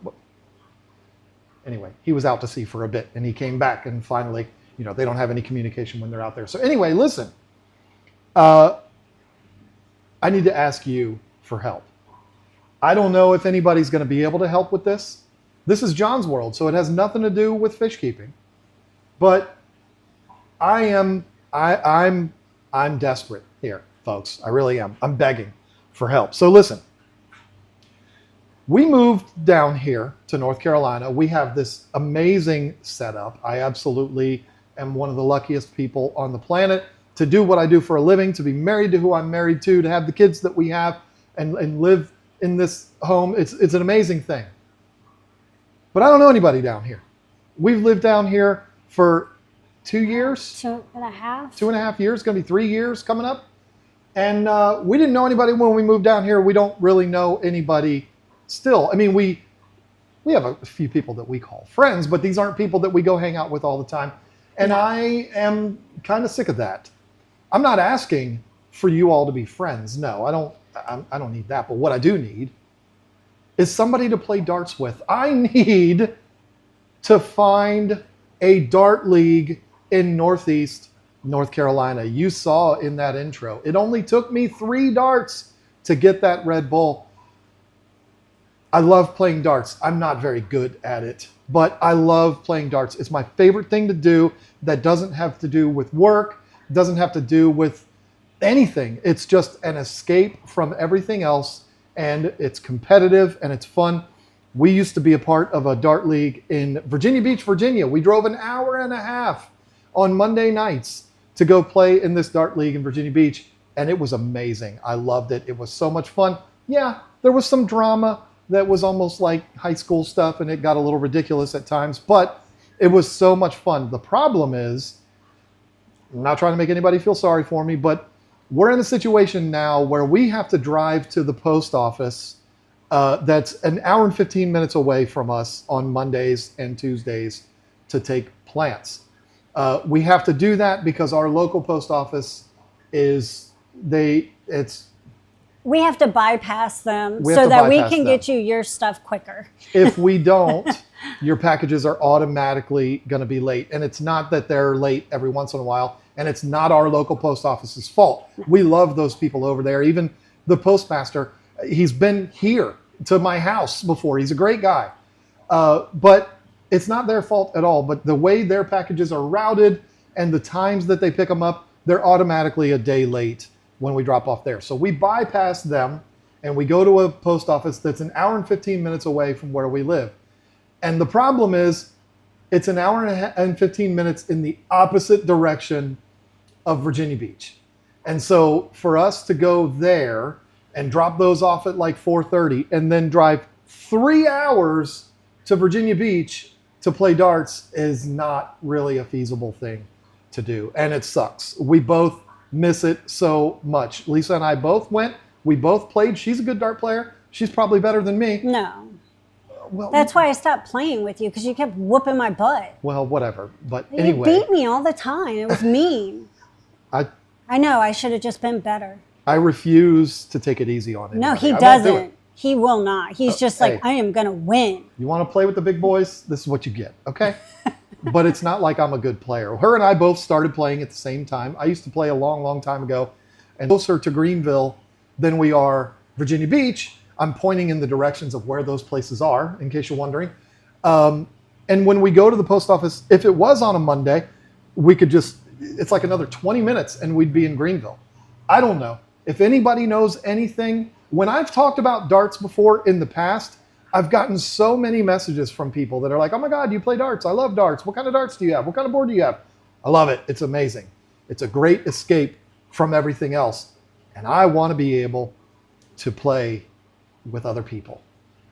Anyway, he was out to sea for a bit and he came back, and finally, you know, they don't have any communication when they're out there. So anyway, listen, I need to ask you for help. I don't know if anybody's going to be able to help with this. This is John's World, so it has nothing to do with fish keeping. But I'm desperate here, folks. I really am. I'm begging for help. So listen, we moved down here to North Carolina. We have this amazing setup. I absolutely am one of the luckiest people on the planet to do what I do for a living, to be married to who I'm married to have the kids that we have, and live in this home. It's an amazing thing. But I don't know anybody down here. We've lived down here for 2 years. 2.5. 2.5 years, going to be 3 years coming up. And we didn't know anybody when we moved down here. We don't really know anybody still. I mean, we have a few people that we call friends, but these aren't people that we go hang out with all the time. And I am kind of sick of that. I'm not asking for you all to be friends. No, I don't need that. But what I do need is somebody to play darts with. I need to find a dart league in Northeast North Carolina. You saw in that intro. It only took me 3 darts to get that Red Bull. I love playing darts. I'm not very good at it, but I love playing darts. It's my favorite thing to do that doesn't have to do with work, doesn't have to do with anything. It's just an escape from everything else, and it's competitive and it's fun. We used to be a part of a dart league in Virginia Beach, Virginia. We drove an hour and a half on Monday nights to go play in this dart league in Virginia Beach, and it was amazing. I loved it. It was so much fun. Yeah, there was some drama that was almost like high school stuff, and it got a little ridiculous at times, but it was so much fun. The problem is, I'm not trying to make anybody feel sorry for me, but we're in a situation now where we have to drive to the post office that's an hour and 15 minutes away from us on Mondays and Tuesdays to take plants. We have to do that because our local post office We have to bypass them We have so to that we bypass can them. get you your stuff quicker. If we don't, your packages are automatically going to be late. And it's not that they're late every once in a while, and it's not our local post office's fault. We love those people over there. Even the postmaster, he's been here to my house before. He's a great guy. But it's not their fault at all. But the way their packages are routed and the times that they pick them up, they're automatically a day late when we drop off there. So we bypass them and we go to a post office that's an hour and 15 minutes away from where we live. And the problem is it's an hour and 15 minutes in the opposite direction of Virginia Beach. And so for us to go there and drop those off at like 4:30 and then drive 3 hours to Virginia Beach to play darts is not really a feasible thing to do. And it sucks. We both miss it so much. Lisa and I both went. We both played. She's a good dart player. She's probably better than me. No. Well, That's why I stopped playing with you, because you kept whooping my butt. well, whatever. But You anyway, beat me all the time. It was mean. I know. I should have just been better. I refuse to take it easy on him. No, he I won't do it. doesn't. He will not. He's just like, hey. I am going to win. You want to play with the big boys? This is what you get, okay? But it's not like I'm a good player. Her and I both started playing at the same time. I used to play a long, long time ago, and closer to Greenville than we are Virginia Beach. I'm pointing in the directions of where those places are, in case you're wondering. And when we go to the post office, if it was on a Monday, we could just, it's like another 20 minutes and we'd be in Greenville. I don't know. If anybody knows anything, when I've talked about darts before in the past, I've gotten so many messages from people that are like, oh my God, you play darts. I love darts. What kind of darts do you have? What kind of board do you have? I love it. It's amazing. It's a great escape from everything else. And I want to be able to play with other people.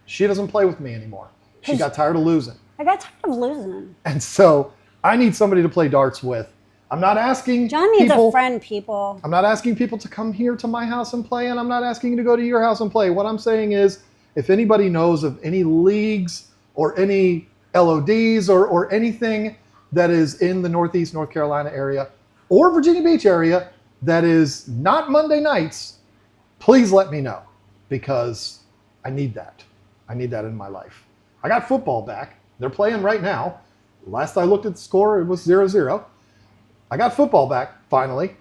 She doesn't play with me anymore. She got tired of losing. I got tired of losing. And so I need somebody to play darts with. I'm not asking John needs people, a friend, people. I'm not asking people to come here to my house and play, and I'm not asking you to go to your house and play. What I'm saying is, if anybody knows of any leagues or any LODs or anything that is in the Northeast North Carolina area or Virginia Beach area that is not Monday nights, please let me know, because I need that. I need that in my life. I got football back. They're playing right now. Last I looked at the score, it was 0-0. I got football back finally,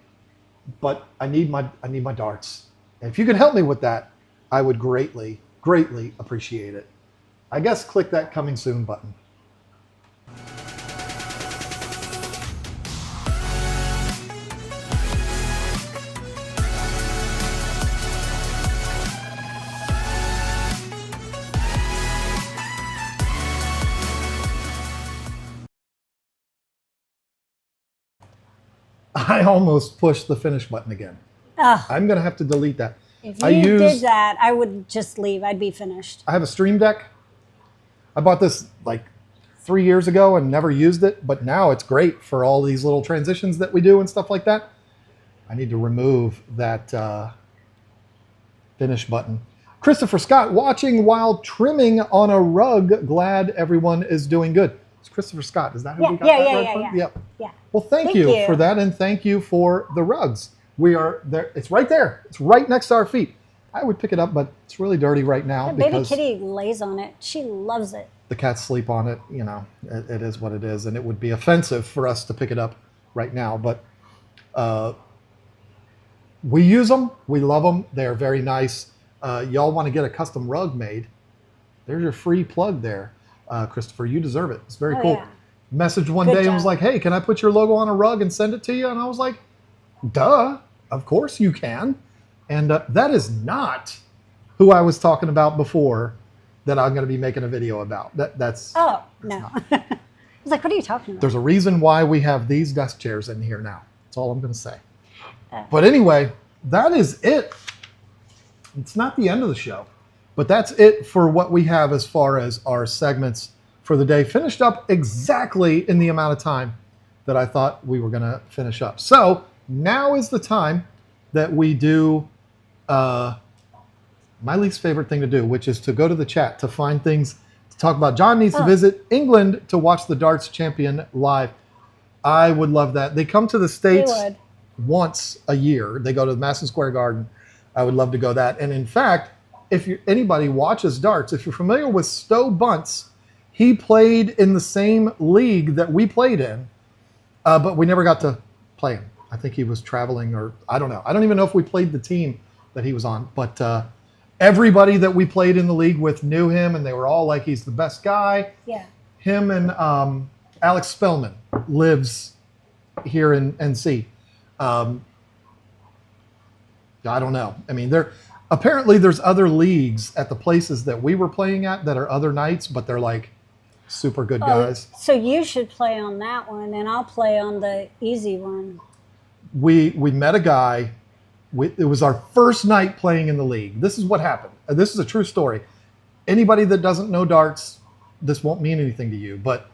but I need my darts. And if you can help me with that, I would greatly appreciate it. I guess click that coming soon button. I almost pushed the finish button again. Ugh. I'm going to have to delete that. If I you use- did that, I would just leave. I'd be finished. I have a Stream Deck. I bought this like 3 years ago and never used it, but now it's great for all these little transitions that we do and stuff like that. I need to remove that finish button. Christopher Scott, watching while trimming on a rug. Glad everyone is doing good. It's Christopher Scott. Is that who we got that rug from? Yep. Yeah. Well, thank you for that, and thank you for the rugs. We are there. It's right there. It's right next to our feet. I would pick it up, but it's really dirty right now That baby because kitty lays on it. She loves it. the cats sleep on it. You know, it is what it is, and it would be offensive for us to pick it up right now. But we use them. We love them. They are very nice. Y'all want to get a custom rug made? There's your free plug there, Christopher. You deserve it. It's very cool. Yeah. Messaged one Good day and was job. like, "Hey, can I put your logo on a rug and send it to you?" And I was like, "Duh, of course you can." And that is not who I was talking about before that I'm going to be making a video about. That's Oh, no. I was like, what are you talking about? there's a reason why we have these desk chairs in here now. That's all I'm going to say. But anyway, that is it. It's not the end of the show, but that's it for what we have as far as our segments for the day. Finished up exactly in the amount of time that I thought we were going to finish up. So now is the time that we do my least favorite thing to do, which is to go to the chat to find things to talk about. John needs to visit England to watch the darts champion live. I would love that. They come to the States would. once a year. They go to Madison Square Garden. I would love to go that. And in fact, if anybody watches darts, if you're familiar with Stowe Bunce, he played in the same league that we played in, but we never got to play him. I think he was traveling, or I don't know. I don't even know if we played the team that he was on, but everybody that we played in the league with knew him, and they were all like, he's the best guy. Yeah. Him and Alex Spellman lives here in NC. I don't know. I mean, apparently there's other leagues at the places that we were playing at that are other nights, but they're like super good guys. So you should play on that one, and I'll play on the easy one. We met a guy. It was our first night playing in the league. This is what happened. This is a true story. Anybody that doesn't know darts, this won't mean anything to you. But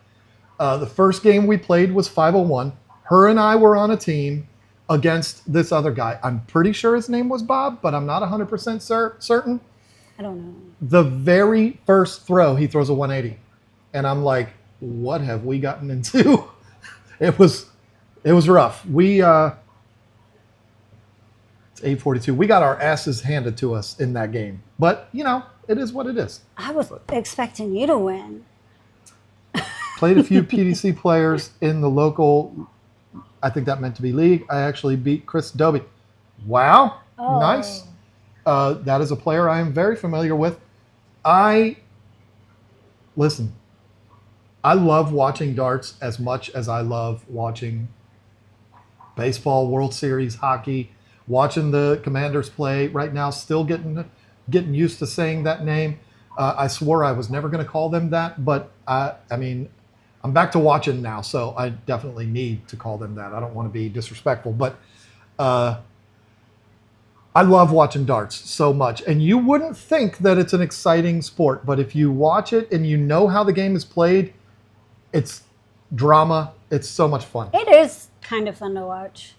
the first game we played was 501. Her and I were on a team against this other guy. I'm pretty sure his name was Bob, but I'm not 100% certain. I don't know. The very first throw, he throws a 180. And I'm like, what have we gotten into? It was rough. It's 8:42. We got our asses handed to us in that game. But, you know, it is what it is. I was expecting you to win. Played a few PDC players in the local, I think that meant to be league. I actually beat Chris Dobie. Wow. Oh. Nice. That is a player I am very familiar with. Listen, I love watching darts as much as I love watching baseball, World Series, hockey, watching the Commanders play right now, still getting used to saying that name. I swore I was never going to call them that, but I mean, I'm back to watching now, so I definitely need to call them that. I don't want to be disrespectful, but I love watching darts so much. And you wouldn't think that it's an exciting sport, but if you watch it and you know how the game is played, it's drama. It's so much fun. It is kind of fun to watch.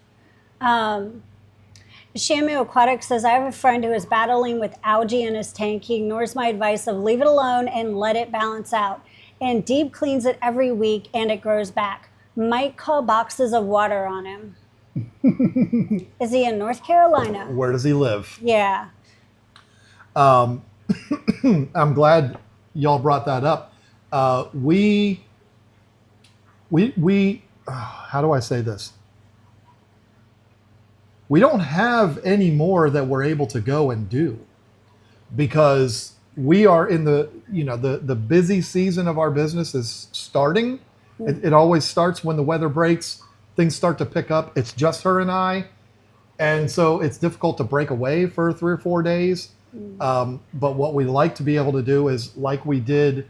Shamu Aquatic says, I have a friend who is battling with algae in his tank. He ignores my advice of leave it alone and let it balance out. And deep cleans it every week and it grows back. Might call boxes of water on him. Is he in North Carolina? Where does he live? Yeah. I'm glad y'all brought that up. We how do I say this? We don't have any more that we're able to go and do because we are in the busy season of our business is starting. It always starts when the weather breaks, things start to pick up. It's just her and I. And so it's difficult to break away for 3 or 4 days. But what we like to be able to do is like we did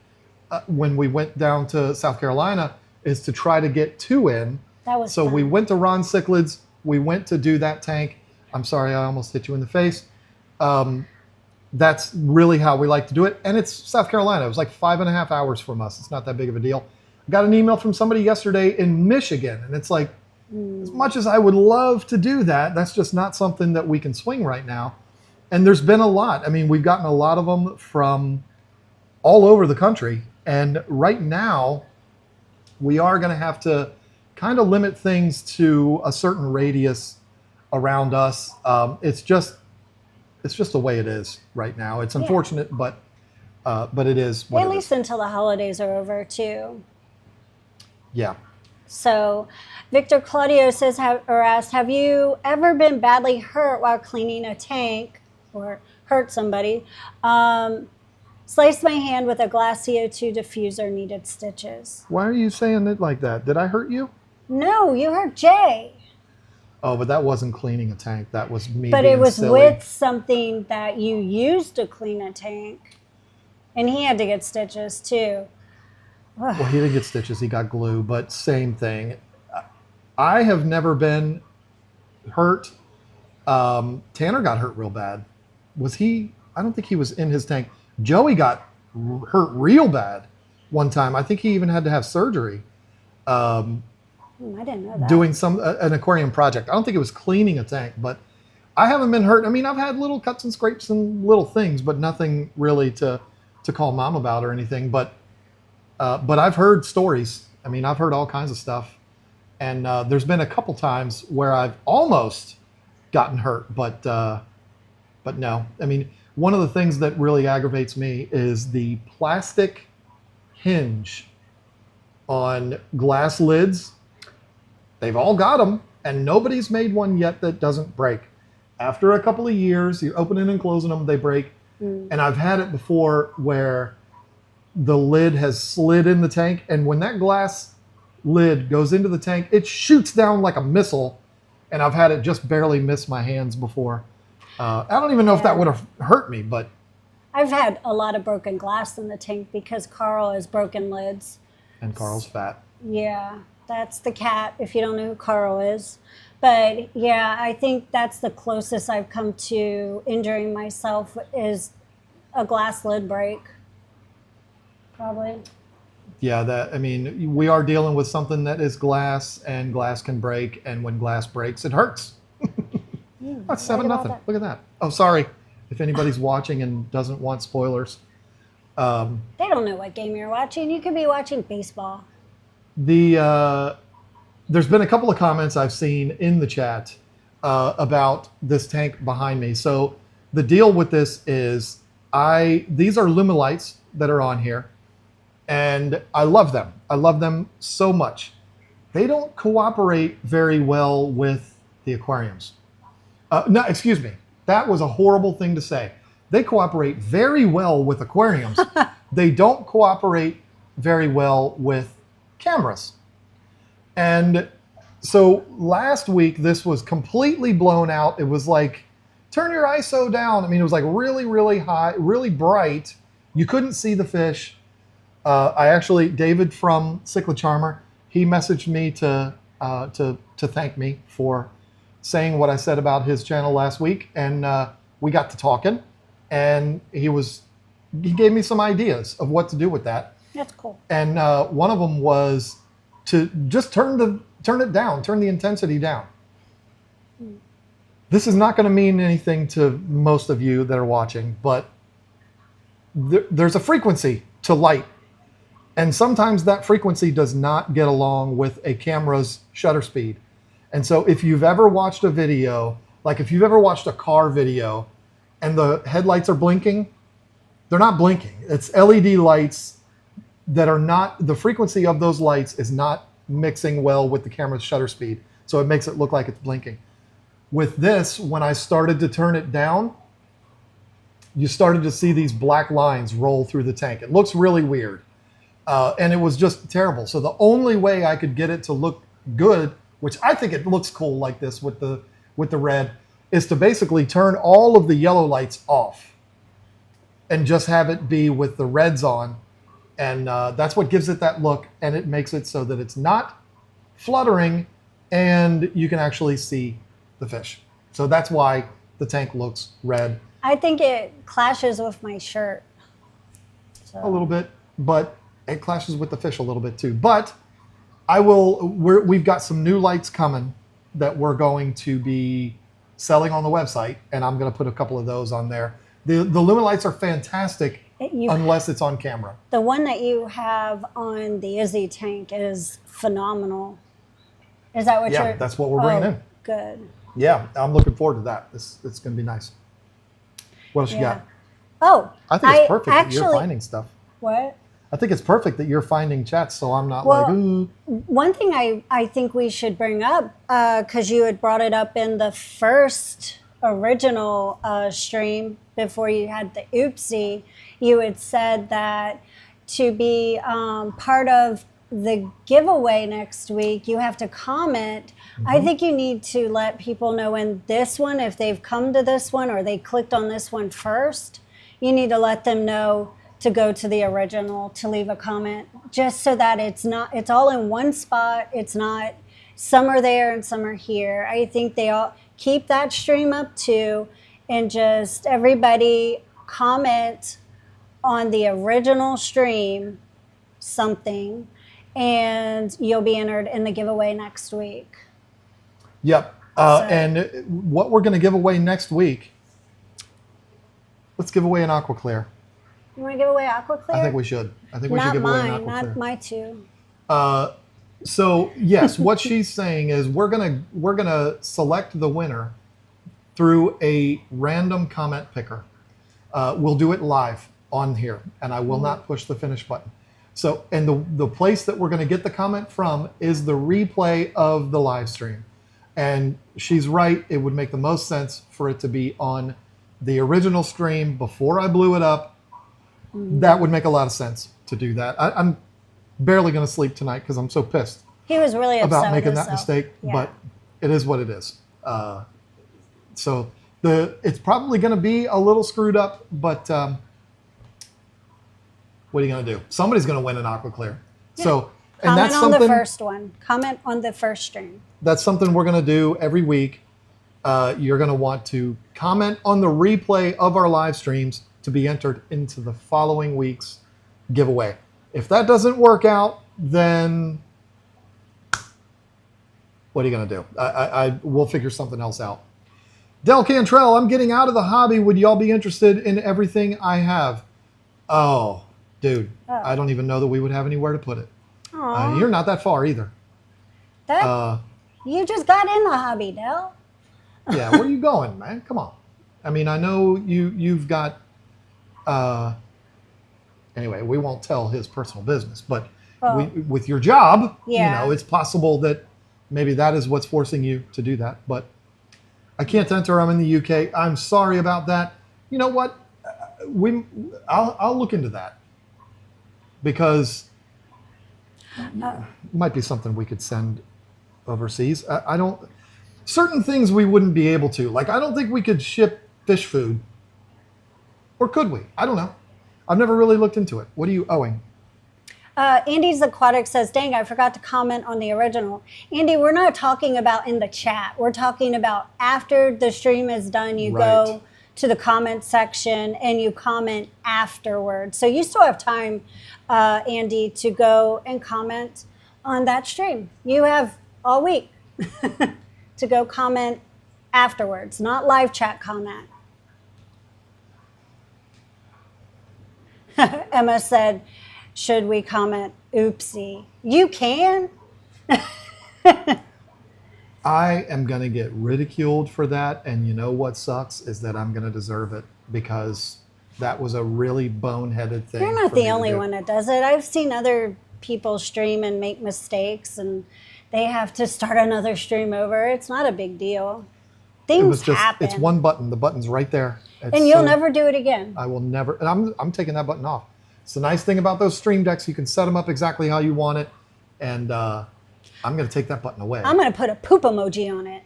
when we went down to South Carolina is to try to get 2 in. That was so fun. we went to Ron Cichlids. We went to do that tank. I'm sorry, I almost hit you in the face. That's really how we like to do it. And it's South Carolina. It was like 5.5 hours from us. It's not that big of a deal. I got an email from somebody yesterday in Michigan, and it's like, as much as I would love to do that, that's just not something that we can swing right now. And there's been a lot. I mean, we've gotten a lot of them from all over the country. And right now, we are going to have to kind of limit things to a certain radius around us. It's just the way it is right now. It's unfortunate, but it is what At it least is. until the holidays are over, too. Yeah. So Victor Claudio says, asked, have you ever been badly hurt while cleaning a tank or hurt somebody? Sliced my hand with a glass CO2 diffuser, needed stitches. Why are you saying it like that? Did I hurt you? No, you hurt Jay. Oh, but that wasn't cleaning a tank. That was me But being it was silly. with something that you used to clean a tank. And he had to get stitches, too. Well, he didn't get stitches. He got glue, but same thing. I have never been hurt. Tanner got hurt real bad. Was he? I don't think he was in his tank. Joey got hurt real bad one time. I think he even had to have surgery I didn't know that. doing an aquarium project. I don't think it was cleaning a tank, but I haven't been hurt. I mean, I've had little cuts and scrapes and little things, but nothing really to call mom about or anything. But I've heard stories. I mean, I've heard all kinds of stuff. And there's been a couple times where I've almost gotten hurt, but no. I mean, one of the things that really aggravates me is the plastic hinge on glass lids. They've all got them, and nobody's made one yet that doesn't break. After a couple of years, you're opening and closing them, they break. And I've had it before where the lid has slid in the tank, and when that glass lid goes into the tank, it shoots down like a missile, and I've had it just barely miss my hands before. I don't even know if that would have hurt me, but I've had a lot of broken glass in the tank because Carl has broken lids. and Carl's fat. Yeah, that's the cat, if you don't know who Carl is. But yeah, I think that's the closest I've come to injuring myself is a glass lid break. Probably. Yeah, I mean, we are dealing with something that is glass, and glass can break, and when glass breaks, it hurts. That's 7-0. Look at that. Oh, sorry. If anybody's watching and doesn't want spoilers. They don't know what game you're watching. You could be watching baseball. There's been a couple of comments I've seen in the chat about this tank behind me. So the deal with this is these are Lumilights that are on here, and I love them. I love them so much. They don't cooperate very well with the aquariums. No, excuse me. That was a horrible thing to say. They cooperate very well with aquariums. They don't cooperate very well with cameras. And so last week, this was completely blown out. It was like, turn your ISO down. I mean, it was like really, really high, really bright. You couldn't see the fish. David from Cichlid Charmer, he messaged me to thank me for saying what I said about his channel last week, and we got to talking, and he gave me some ideas of what to do with that. That's cool. And one of them was to just turn it down, turn the intensity down. This is not going to mean anything to most of you that are watching, but there's a frequency to light, and sometimes that frequency does not get along with a camera's shutter speed. And so if you've ever watched a video, like if you've ever watched a car video and the headlights are blinking, they're not blinking. It's LED lights that are not, the frequency of those lights is not mixing well with the camera's shutter speed. So it makes it look like it's blinking. With this, when I started to turn it down, you started to see these black lines roll through the tank. It looks really weird. And it was just terrible. So the only way I could get it to look good, which I think it looks cool like this with the red, is to basically turn all of the yellow lights off and just have it be with the reds on. And that's what gives it that look, and it makes it so that it's not fluttering and you can actually see the fish. So that's why the tank looks red. I think it clashes with my shirt. So. A little bit, but it clashes with the fish a little bit too. But we've got some new lights coming that we're going to be selling on the website, and I'm going to put a couple of those on there. The Lumen lights are fantastic unless it's on camera. The one that you have on the Izzy tank is phenomenal. Is that what Yeah, that's what we're bringing in. Good. Yeah, I'm looking forward to that. It's going to be nice. What else you got? Oh, I think it's perfect that you're finding stuff. What? I think it's perfect that you're finding chats, so I'm not like, ooh. One thing I think we should bring up, because you had brought it up in the first original stream before you had the oopsie, you had said that to be part of the giveaway next week, you have to comment. Mm-hmm. I think you need to let people know in this one, if they've come to this one or they clicked on this one first, you need to let them know to go to the original, to leave a comment, just so that it's all in one spot. It's not some are there and some are here. I think they all keep that stream up too, and just everybody comment on the original stream something, and you'll be entered in the giveaway next week. Yep. And what we're going to give away next week, let's give away an aqua clear. You want to give away aqua clear? I think we should. I think we should give away an aqua clear. Not my two. So yes, what she's saying is we're gonna select the winner through a random comment picker. We'll do it live on here, and I will not push the finish button. So, and the place that we're going to get the comment from is the replay of the live stream. And she's right; it would make the most sense for it to be on the original stream before I blew it up. That would make a lot of sense to do that. I'm barely going to sleep tonight because I'm so pissed. He was really upset about making that himself. mistake, Yeah. but it is what it is. So it's probably going to be a little screwed up, but what are you going to do? Somebody's going to win an aqua clear. Yeah. So, and comment that's on something. The first one. Comment on the first stream. That's something we're going to do every week. You're going to want to comment on the replay of our live streams to be entered into the following week's giveaway. If that doesn't work out, then what are you going to do? We'll figure something else out. Del Cantrell, I'm getting out of the hobby. Would y'all be interested in everything I have? Oh, dude, I don't even know that we would have anywhere to put it. You're not that far either. You just got in the hobby, Del. Yeah, where are you going, man? Come on. I mean, I know you've got... anyway, we won't tell his personal business, but with your job, it's possible that maybe that is what's forcing you to do that. But I can't enter. I'm in the UK. I'm sorry about that. You know what? I'll look into that because it might be something we could send overseas. I don't. Certain things we wouldn't be able to. Like I don't think we could ship fish food, or could we? I don't know. I've never really looked into it. What are you owing? Andy's Aquatic says, dang, I forgot to comment on the original. Andy, we're not talking about in the chat. We're talking about after the stream is done, you go to the comment section and you comment afterwards. So you still have time, Andy, to go and comment on that stream. You have all week to go comment afterwards, not live chat comment. Emma said, should we comment oopsie? You can. I am going to get ridiculed for that. And you know what sucks is that I'm going to deserve it because that was a really boneheaded thing. You're not the only one that does it. I've seen other people stream and make mistakes and they have to start another stream over. It's not a big deal. Things happen. It's one button. The button's right there. And you'll never do it again. I will never. And I'm taking that button off. It's the nice thing about those stream decks. You can set them up exactly how you want it. And I'm going to take that button away. I'm going to put a poop emoji on it.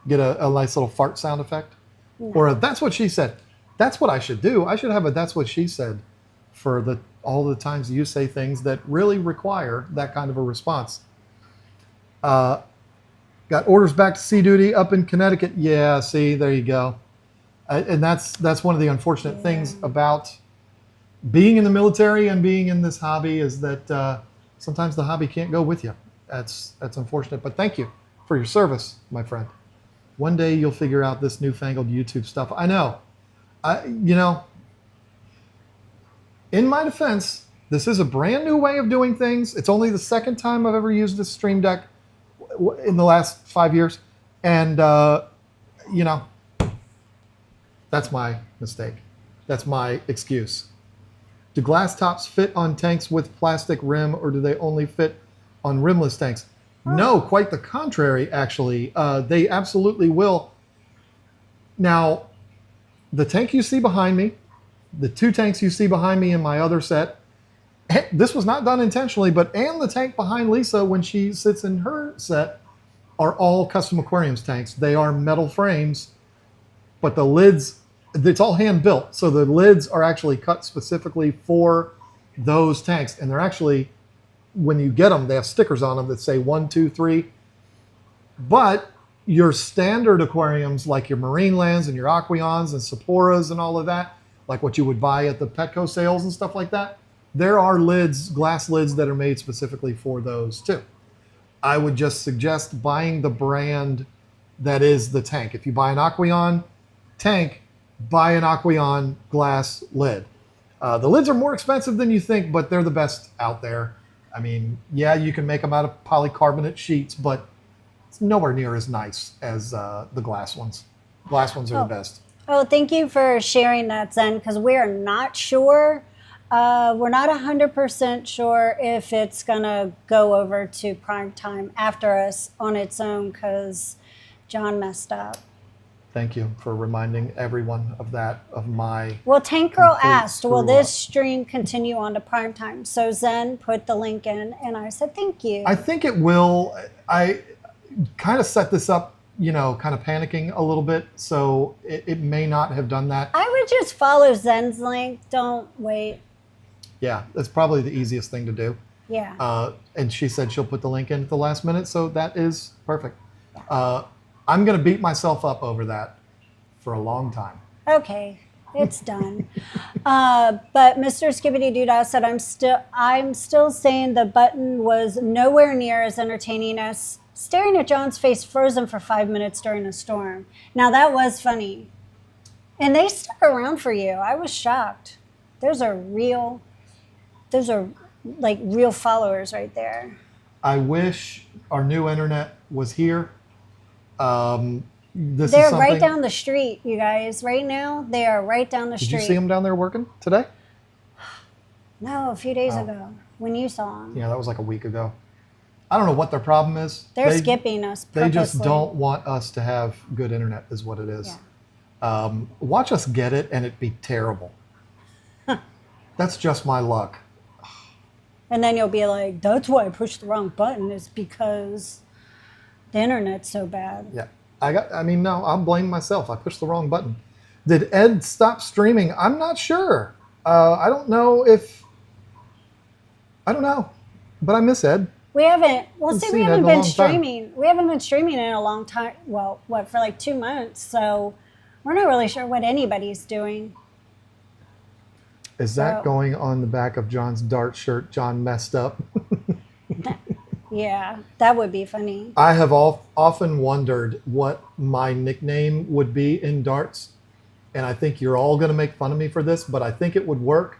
Get a nice little fart sound effect. No. Or a that's what she said. That's what I should do. I should have a that's what she said for all the times you say things that really require that kind of a response. Got orders back to sea duty up in Connecticut. Yeah, see, there you go. And that's one of the unfortunate things about being in the military and being in this hobby is that sometimes the hobby can't go with you. That's unfortunate. But thank you for your service, my friend. One day you'll figure out this newfangled YouTube stuff. I know. In my defense, this is a brand new way of doing things. It's only the second time I've ever used this Stream Deck in the last 5 years. And, that's my mistake. That's my excuse. Do glass tops fit on tanks with plastic rim, or do they only fit on rimless tanks? No, quite the contrary, actually. They absolutely will. Now, the tank you see behind me, the 2 tanks you see behind me in my other set, this was not done intentionally, and the tank behind Lisa when she sits in her set are all custom aquariums tanks. They are metal frames, but the lids, it's all hand built. So the lids are actually cut specifically for those tanks. And they're actually, when you get them, they have stickers on them that say 1, 2, 3. But your standard aquariums, like your Marinelands and your Aqueons and Sapporas and all of that, like what you would buy at the Petco sales and stuff like that, there are lids, glass lids that are made specifically for those too. I would just suggest buying the brand that is the tank. If you buy an Aqueon tank, buy an Aqueon glass lid. The lids are more expensive than you think, but they're the best out there. I mean, yeah, you can make them out of polycarbonate sheets, but it's nowhere near as nice as the glass ones. Glass ones are the best. Oh, thank you for sharing that, Zen, because we're not sure. We're not 100% sure if it's going to go over to prime time after us on its own because John messed up. Thank you for reminding everyone of that, of my... Well, Tank Girl asked, will this screw-up. stream continue on to prime time? So Zen put the link in, and I said, thank you. I think it will. I kind of set this up, kind of panicking a little bit, so it may not have done that. I would just follow Zen's link. Don't wait. Yeah, that's probably the easiest thing to do. Yeah. And she said she'll put the link in at the last minute, so that is perfect. I'm going to beat myself up over that for a long time. Okay, it's done. But Mr. Skibbity Doodah said, I'm still saying the button was nowhere near as entertaining as staring at John's face frozen for 5 minutes during a storm. Now that was funny. And they stuck around for you. I was shocked. Those are real followers right there. I wish our new internet was here. They're right down the street, you guys. Right now, they are right down the street. Did you see them down there working today? No, a few days ago when you saw them. Yeah, that was like a week ago. I don't know what their problem is. They're skipping us purposely. They just don't want us to have good internet is what it is. Yeah. Watch us get it and it be terrible. That's just my luck. And then you'll be like, that's why I pushed the wrong button, is because the internet's so bad. Yeah. No, I'll blame myself. I pushed the wrong button. Did Ed stop streaming? I'm not sure. I don't know, but I miss Ed. We haven't been streaming. Time. We haven't been streaming in a long time. Well, for like 2 months. So we're not really sure what anybody's doing. Is that going on the back of John's Dart shirt? John messed up. Yeah, that would be funny. I have often wondered what my nickname would be in darts, and I think you're all going to make fun of me for this, but I think it would work,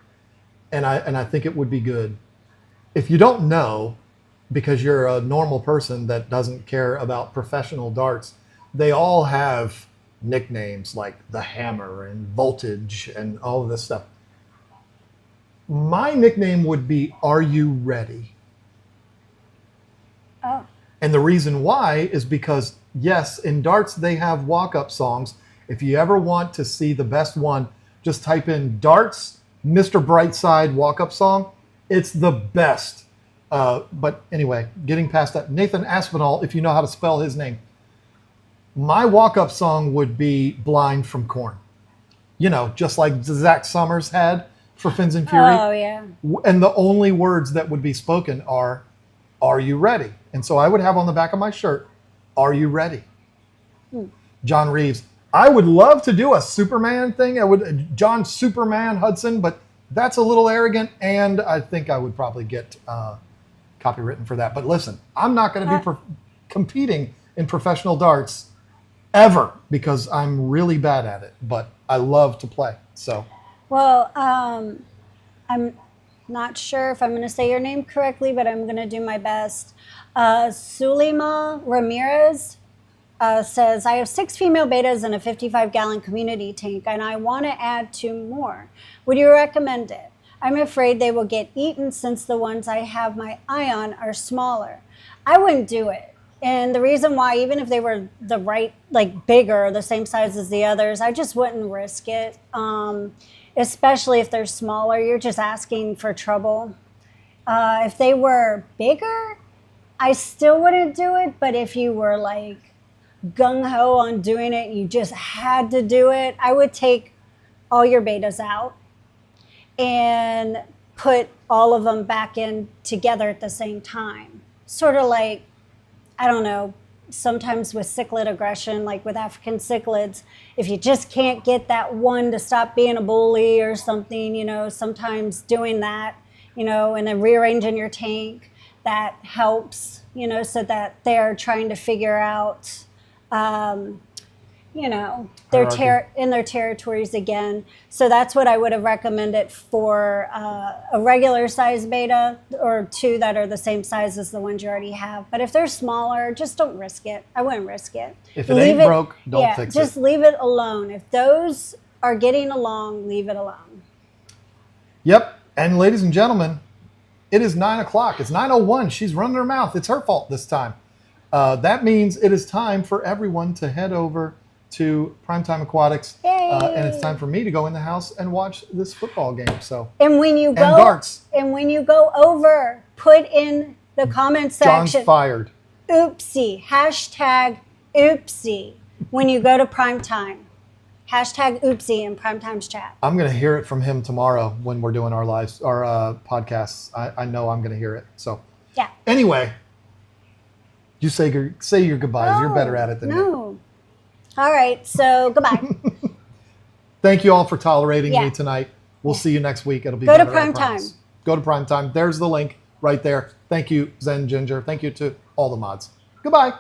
and I think it would be good. If you don't know, because you're a normal person that doesn't care about professional darts, they all have nicknames like the Hammer and Voltage and all of this stuff. My nickname would be Are You Ready? Oh. And the reason why is because, yes, in darts they have walk-up songs. If you ever want to see the best one, just type in darts, Mr. Brightside walk-up song. It's the best. But anyway, getting past that, Nathan Aspinall, if you know how to spell his name. My walk-up song would be Blind from Korn. Just like Zach Summers had for Fins and Fury. Oh, yeah. And the only words that would be spoken are you ready? And so I would have on the back of my shirt, Are you ready? John Reeves, I would love to do a Superman thing. I would John Superman Hudson, but that's a little arrogant, and I think I would probably get copywritten for that. But listen, I'm not going to be competing in professional darts ever because I'm really bad at it. But I love to play. So, well, I'm not sure if I'm going to say your name correctly, but I'm going to do my best. Sulima Ramirez says, I have 6 female betas and a 55-gallon community tank, and I want to add 2 more. Would you recommend it? I'm afraid they will get eaten since the ones I have my eye on are smaller. I wouldn't do it. And the reason why, even if they were the right, like bigger, the same size as the others, I just wouldn't risk it. Especially if they're smaller, you're just asking for trouble. If they were bigger, I still wouldn't do it. But if you were like gung-ho on doing it, you just had to do it, I would take all your betas out and put all of them back in together at the same time. Sort of like, I don't know, sometimes with cichlid aggression, like with African cichlids, if you just can't get that one to stop being a bully or something, you know, sometimes doing that, you know, and then rearranging your tank, that helps, you know, so that they're trying to figure out, you know, in their territories again. So that's what I would have recommended for a regular size beta, or 2 that are the same size as the ones you already have. But if they're smaller, just don't risk it. I wouldn't risk it. If it ain't broke, don't fix it. Just leave it alone. If those are getting along, leave it alone. Yep. And ladies and gentlemen, it is 9 o'clock. It's 9:01. She's running her mouth. It's her fault this time. That means it is time for everyone to head over to Primetime Aquatics, and it's time for me to go in the house and watch this football game. So, and when you go over, put in the comment section. John's fired. Oopsie. Hashtag oopsie. When you go to Primetime, hashtag oopsie in Primetime's chat. I'm gonna hear it from him tomorrow when we're doing our podcasts. I know I'm gonna hear it. So yeah. Anyway, you say your goodbyes. You're better at it than me. No. All right, so goodbye. Thank you all for tolerating me tonight. We'll see you next week. It'll be Go to better, I Primetime. promise. Go to Primetime. There's the link right there. Thank you, Zen Ginger. Thank you to all the mods. Goodbye.